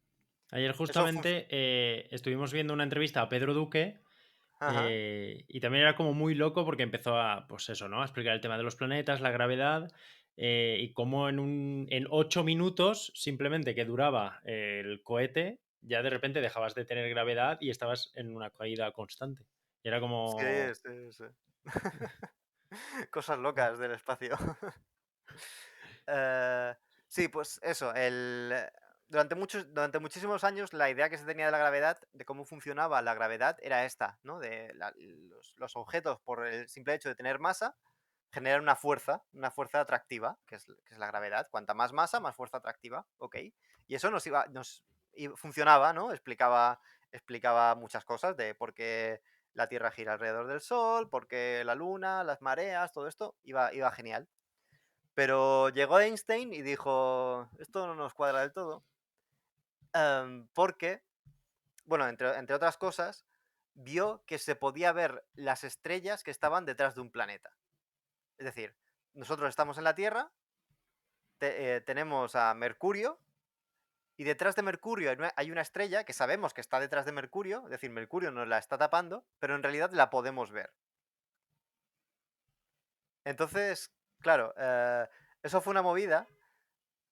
Ayer Eso funciona. justamente estuvimos viendo una entrevista a Pedro Duque. Ajá. Y también era como muy loco porque empezó a, pues eso, ¿no? A explicar el tema de los planetas, la gravedad, y cómo en 8 minutos, simplemente que duraba el cohete, ya de repente dejabas de tener gravedad y estabas en una caída constante. Y era Sí, como... sí, sí. Cosas locas del espacio. Eh, sí, pues eso, durante muchísimos años la idea que se tenía de la gravedad, de cómo funcionaba la gravedad, era esta, ¿no? Los objetos, por el simple hecho de tener masa, generan una fuerza atractiva, que es la gravedad. Cuanta más masa, más fuerza atractiva, ok. Y eso y funcionaba, ¿no? Explicaba muchas cosas de por qué la Tierra gira alrededor del Sol, por qué la Luna, las mareas, todo esto, iba genial. Pero llegó Einstein y dijo, esto no nos cuadra del todo, porque, bueno, entre otras cosas, vio que se podía ver las estrellas que estaban detrás de un planeta. Es decir, nosotros estamos en la Tierra, tenemos a Mercurio, y detrás de Mercurio hay una estrella que sabemos que está detrás de Mercurio, es decir, Mercurio nos la está tapando, pero en realidad la podemos ver. Entonces, claro, eso fue una movida.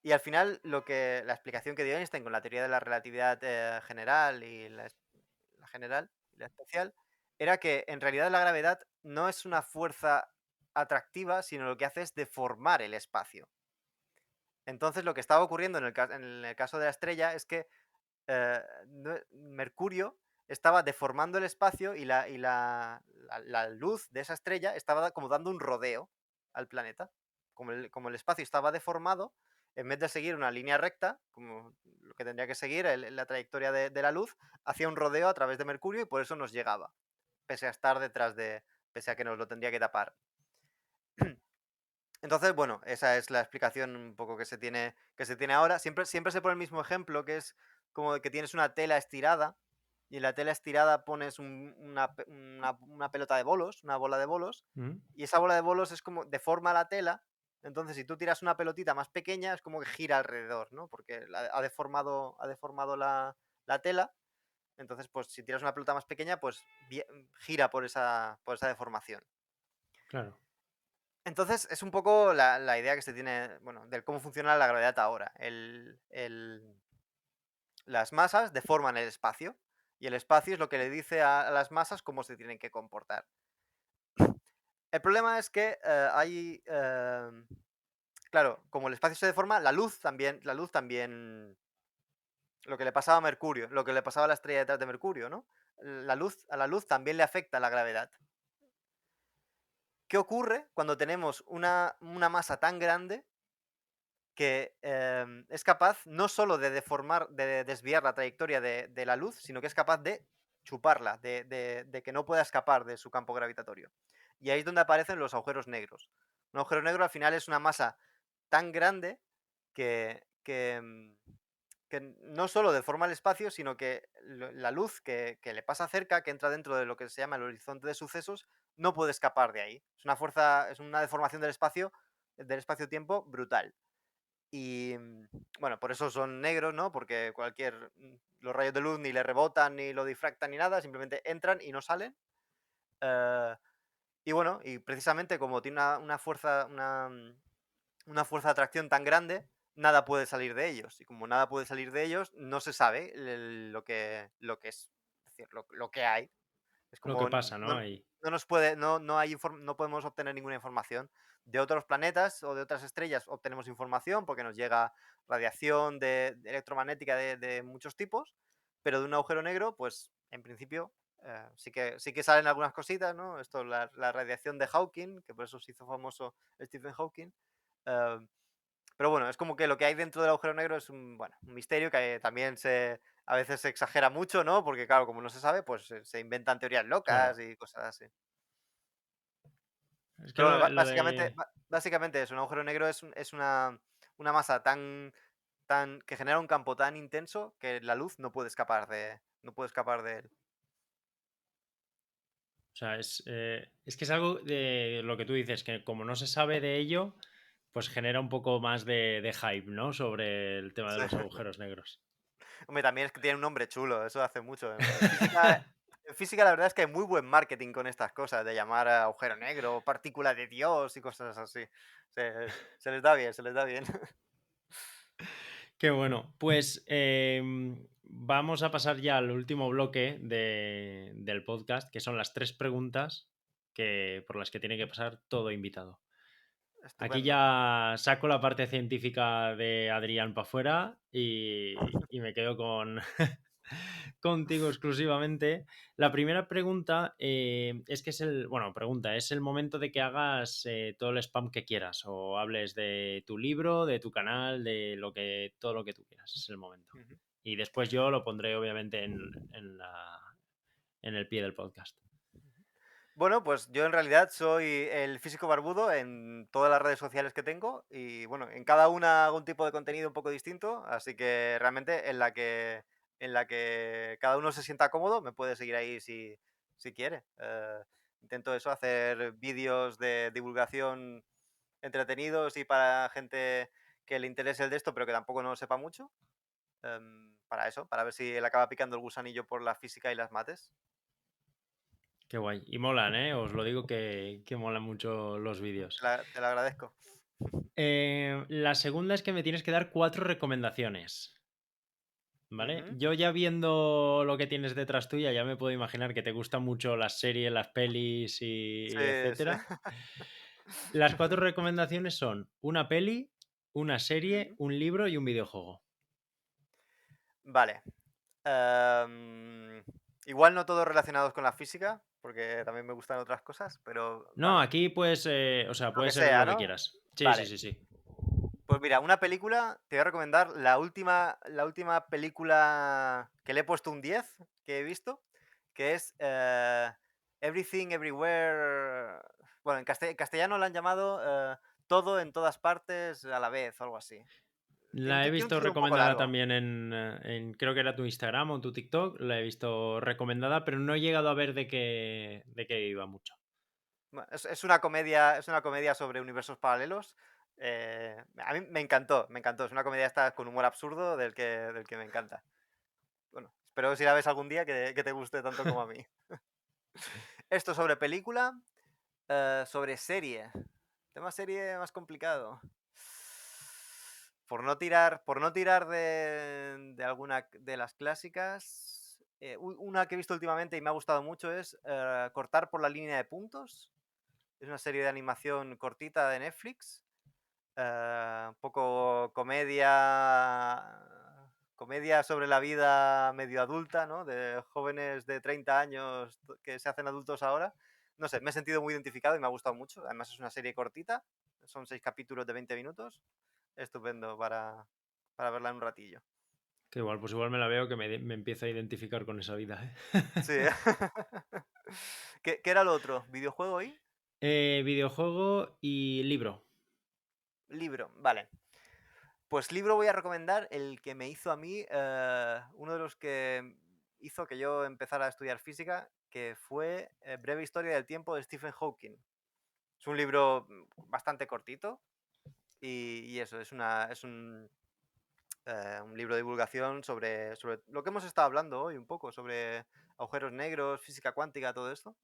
Y al final, la explicación que dio Einstein con la teoría de la relatividad general y la general y la especial era que en realidad la gravedad no es una fuerza atractiva, sino lo que hace es deformar el espacio. Entonces, lo que estaba ocurriendo en el caso de la estrella es que Mercurio estaba deformando el espacio y la luz de esa estrella estaba como dando un rodeo al planeta. Como el espacio estaba deformado, en vez de seguir una línea recta, como lo que tendría que seguir la trayectoria de la luz, hacía un rodeo a través de Mercurio y por eso nos llegaba, pese a estar pese a que nos lo tendría que tapar. Entonces, bueno, esa es la explicación un poco que se tiene ahora. Siempre se pone el mismo ejemplo, que es como que tienes una tela estirada y en la tela estirada pones una pelota de bolos, una bola de bolos, ¿Mm? y esa bola de bolos es como deforma la tela. Entonces, si tú tiras una pelotita más pequeña, es como que gira alrededor, ¿no? Porque ha deformado la tela. Entonces, pues si tiras una pelota más pequeña, pues gira por esa deformación. Claro. Entonces, es un poco la idea que se tiene, bueno, de cómo funciona la gravedad ahora. Las masas deforman el espacio y el espacio es lo que le dice a las masas cómo se tienen que comportar. El problema es que claro, como el espacio se deforma, la luz también, lo que le pasaba a Mercurio, lo que le pasaba a la estrella detrás de Mercurio, ¿no? A la luz también le afecta la gravedad. ¿Qué ocurre cuando tenemos una masa tan grande que es capaz no solo de deformar, de desviar la trayectoria de la luz, sino que es capaz de chuparla, de que no pueda escapar de su campo gravitatorio? Y ahí es donde aparecen los agujeros negros. Un agujero negro al final es una masa tan grande que, que no solo deforma el espacio, sino que la luz que le pasa cerca, que entra dentro de lo que se llama el horizonte de sucesos, no puede escapar de ahí. Es una fuerza, es una deformación del espacio-tiempo brutal. Y bueno, por eso son negros, ¿no? Porque los rayos de luz ni le rebotan, ni lo difractan, ni nada, simplemente entran y no salen. Eh, y bueno, y precisamente como tiene una fuerza de atracción tan grande, nada puede salir de ellos. Y como nada puede salir de ellos, no se sabe es decir, lo que hay. Es Lo que como pasa, ¿no? no, Ahí. no nos puede, no hay no podemos obtener ninguna información. De otros planetas o de otras estrellas obtenemos información porque nos llega radiación electromagnética de muchos tipos, pero de un agujero negro, pues en principio sí que salen algunas cositas, ¿no? Esto, la radiación de Hawking, que por eso se hizo famoso Stephen Hawking. eh, pero bueno, es como que lo que hay dentro del agujero negro es un misterio que también a veces se exagera mucho, ¿no? Porque claro, como no se sabe, pues se inventan teorías locas Claro. y cosas así. Es que Pero bueno, lo de. básicamente es un agujero negro es una masa que genera un campo tan intenso que la luz no puede escapar de él. O sea, es que es algo de lo que tú dices, que como no se sabe de ello, pues genera un poco más de hype, ¿no? Sobre el tema de Sí. los agujeros negros. Hombre, también es que tiene un nombre chulo, eso hace mucho. En física la verdad es que hay muy buen marketing con estas cosas, de llamar a agujero negro, partícula de Dios y cosas así. Se les da bien, se les da bien. Qué bueno. Pues vamos a pasar ya al último bloque del podcast, que son las 3 preguntas por las que tiene que pasar todo invitado. Aquí Estupendo. ya saco la parte científica de Adrián para afuera y me quedo contigo exclusivamente. La primera pregunta es que es el momento de que hagas todo el spam que quieras o hables de tu libro, de tu canal, todo lo que tú quieras. Es el momento. Ujú. Y después yo lo pondré obviamente en el pie del podcast. Bueno, pues yo en realidad soy el físico barbudo en todas las redes sociales que tengo y bueno, en cada una hago un tipo de contenido un poco distinto, así que realmente en la que cada uno se sienta cómodo me puede seguir ahí si quiere. Intento eso, hacer vídeos de divulgación entretenidos y para gente que le interese el de esto, pero que tampoco no sepa mucho. Para eso, para ver si le acaba picando el gusanillo por la física y las mates. Qué guay. Y molan, ¿eh? Os lo digo que molan mucho los vídeos. Te lo agradezco. La segunda es que me tienes que dar 4 recomendaciones. ¿Vale? Ujú. Yo ya viendo lo que tienes detrás tuya, ya me puedo imaginar que te gustan mucho las series, las pelis y Sí, sí. etcétera. Las 4 recomendaciones son una peli, una serie, Ujú. un libro y un videojuego. Vale. Igual no todos relacionados con la física, porque también me gustan otras cosas, pero No, vale. aquí pues, o sea, Lo puede que ser sea, lo que ¿no? quieras. Sí, sí, Vale. sí, sí. Pues mira, una película, te voy a recomendar la última película que le he puesto un 10 que he visto, que es Everything Everywhere. Bueno, en castellano la han llamado Todo en todas partes a la vez o algo así. Tiene, La he tiene un visto título un poco recomendada largo. también creo que era tu Instagram o tu TikTok. La he visto recomendada, pero no he llegado a ver de qué iba mucho. Bueno, es una comedia sobre universos paralelos. A mí me encantó, me encantó. Es una comedia esta con humor absurdo del que me encanta. Bueno, espero que si la ves algún día que te guste tanto como a mí. Esto sobre película, sobre serie. Tema serie más complicado. Por no tirar de alguna de las clásicas, una que he visto últimamente y me ha gustado mucho es Cortar por la línea de puntos. Es una serie de animación cortita de Netflix. Un poco comedia sobre la vida medio adulta, ¿no? De jóvenes de 30 años que se hacen adultos ahora. No sé, me he sentido muy identificado y me ha gustado mucho. Además es una serie cortita, son 6 capítulos de 20 minutos. Estupendo para verla en un ratillo. Que igual, pues igual me la veo que me empiezo a identificar con esa vida, ¿eh? Sí. ¿Qué era lo otro? ¿Videojuego y Videojuego y libro. libro? Vale. Pues libro voy a recomendar el que me hizo a mí, uno de los que hizo que yo empezara a estudiar física, que fue Breve Historia del Tiempo de Stephen Hawking. Es un libro bastante cortito y eso, es un libro de divulgación sobre lo que hemos estado hablando hoy un poco, sobre agujeros negros, física cuántica, todo esto.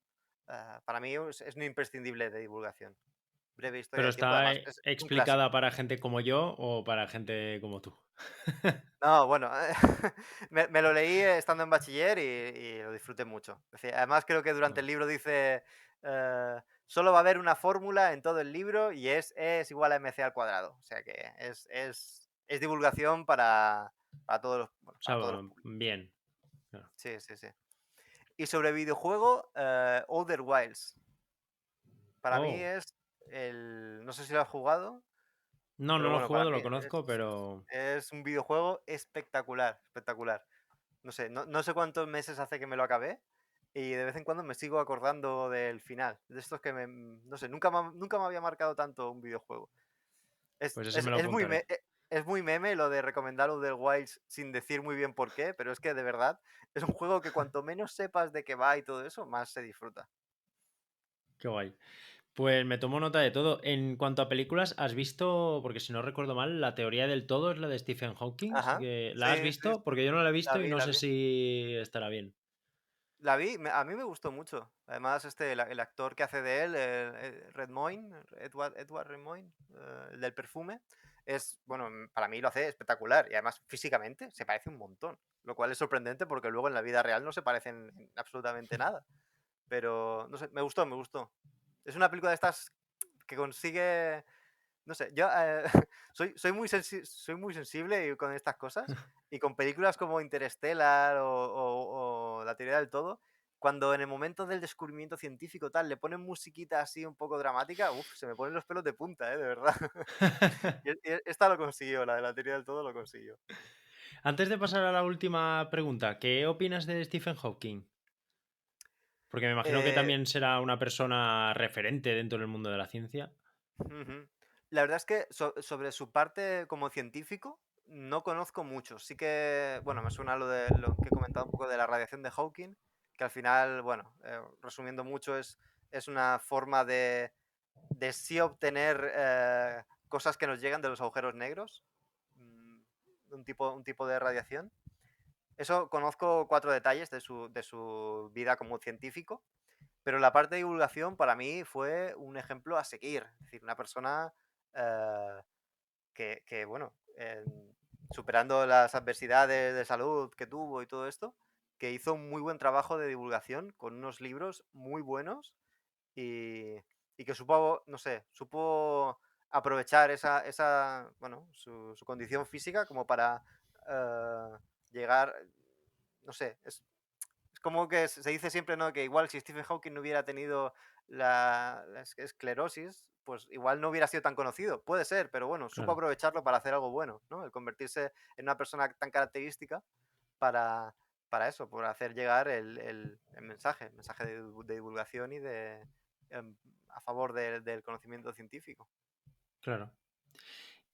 Para mí es un imprescindible de divulgación. Breve Historia ¿Pero del Tiempo, está además, es un explicada clásico. para gente como yo o para gente como tú? No, bueno, me lo leí estando en bachiller y lo disfruté mucho. Es decir, además creo que durante No. el libro dice, solo va a haber una fórmula en todo el libro y es igual a mc al cuadrado. O sea que es divulgación para todos los, bueno, O sea, para todos los públicos. bien. Claro. Sí, sí, sí. Y sobre videojuego, Outer Wilds. Para mí Oh, es el... No sé si lo has jugado, no, no pero lo he bueno, para jugado, mí lo conozco, pero... es un videojuego espectacular, espectacular. No sé, no sé cuántos meses hace que me lo acabé y de vez en cuando me sigo acordando del final. De estos que no sé, nunca me había marcado tanto un videojuego. Es, Pues ese es, me lo es muy apuntaré. es muy meme lo de recomendar Outer Wilds sin decir muy bien por qué, pero es que de verdad es un juego que cuanto menos sepas de qué va y todo eso, más se disfruta. Qué guay. Pues me tomo nota de todo. En cuanto a películas, ¿has visto, porque si no recuerdo mal, La teoría del todo es la de Stephen Hawking? Ajá. ¿La has Sí, sí, visto? sí. Porque yo no la he La visto y vi, no la sé vi. si estará bien. La vi, a mí me gustó mucho. Además, el actor que hace de él, Redmayne, Edward Redmayne, el del perfume, bueno, para mí lo hace espectacular. Y además, físicamente, se parece un montón. Lo cual es sorprendente porque luego en la vida real no se parecen en absolutamente nada. Pero, no sé, me gustó, me gustó. Es una película de estas que consigue no sé, yo soy muy sensible con estas cosas y con películas como Interstellar o La teoría del todo, cuando en el momento del descubrimiento científico tal le ponen musiquita así un poco dramática, uf, se me ponen los pelos de punta, de verdad. Y esta lo consiguió, la de la teoría del todo lo consiguió. Antes de pasar a la última pregunta, ¿qué opinas de Stephen Hawking? Porque me imagino que Eh, también será una persona referente dentro del mundo de la ciencia. Ujú. La verdad es que sobre su parte como científico no conozco mucho. Sí que, bueno, me suena lo que he comentado un poco de la radiación de Hawking, que al final, bueno, resumiendo mucho, es una forma de sí obtener cosas que nos llegan de los agujeros negros, mm, un tipo de radiación. Eso conozco 4 detalles de su vida como científico, pero la parte de divulgación para mí fue un ejemplo a seguir. Es decir, una persona eh, bueno, superando las adversidades de salud que tuvo y todo esto, que hizo un muy buen trabajo de divulgación con unos libros muy buenos y, y que supo, no sé, supo aprovechar bueno, su condición física como para llegar, no sé, es como que se dice siempre, ¿no? Que igual si Stephen Hawking no hubiera tenido la esclerosis, pues igual no hubiera sido tan conocido. Puede ser, pero bueno, supo Claro, aprovecharlo para hacer algo bueno, ¿no? El convertirse en una persona tan característica para, para eso, por hacer llegar el mensaje de divulgación y a favor del conocimiento científico. claro.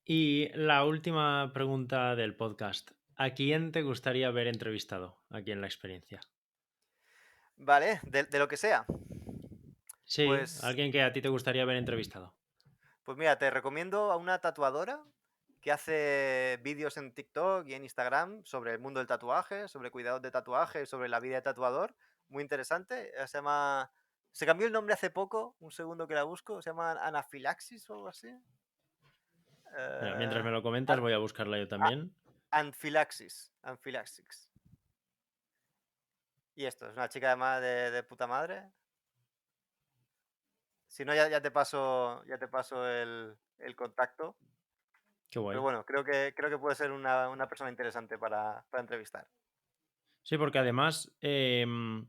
Y la última pregunta del podcast. ¿A quién te gustaría haber entrevistado aquí en la experiencia? Vale, de lo que sea. Sí, Pues alguien que a ti te gustaría haber entrevistado. Pues mira, te recomiendo a una tatuadora que hace vídeos en TikTok y en Instagram sobre el mundo del tatuaje, sobre cuidados de tatuaje, sobre la vida de tatuador. Muy interesante. Se llama... Se cambió el nombre hace poco, un segundo que la busco. Se llama Anafilaxis o algo así. Mira, mientras Eh, me lo comentas, An- voy a buscarla yo a- también. Anfilaxis. Anfilaxis. Y esto, es una chica además de puta madre. Si no, ya te paso el contacto. Qué Pero guay. bueno, creo que puede ser una persona interesante para entrevistar. Sí, porque además el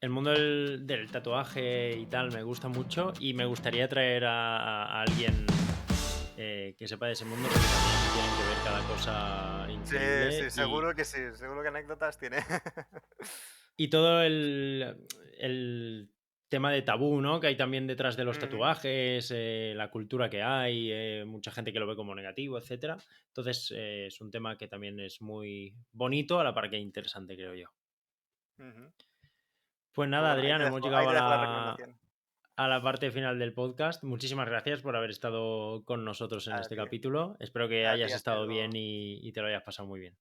mundo del tatuaje y tal me gusta mucho y me gustaría traer a alguien que sepa de ese mundo porque también tienen que ver cada cosa Sí, increíble sí, seguro que sí, seguro que anécdotas tiene. y todo el tema de tabú, ¿no? Que hay también detrás de los Ujú, tatuajes, la cultura que hay, mucha gente que lo ve como negativo, etcétera. Entonces, es un tema que también es muy bonito a la par que interesante, creo yo. ujú. Pues Pues nada, bueno, Adrián, hemos ahí llegado te dejo la recomendación. a la parte final del podcast. Muchísimas gracias por haber estado con nosotros en A este ti, capítulo. Espero que a ti hayas ha estado bien sido y te lo hayas pasado muy bien.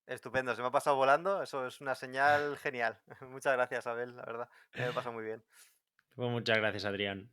estupendo. Se me ha pasado volando, eso es una señal genial. Muchas gracias, Abel, la verdad. Me lo he pasado muy bien. Pues muchas gracias, Adrián.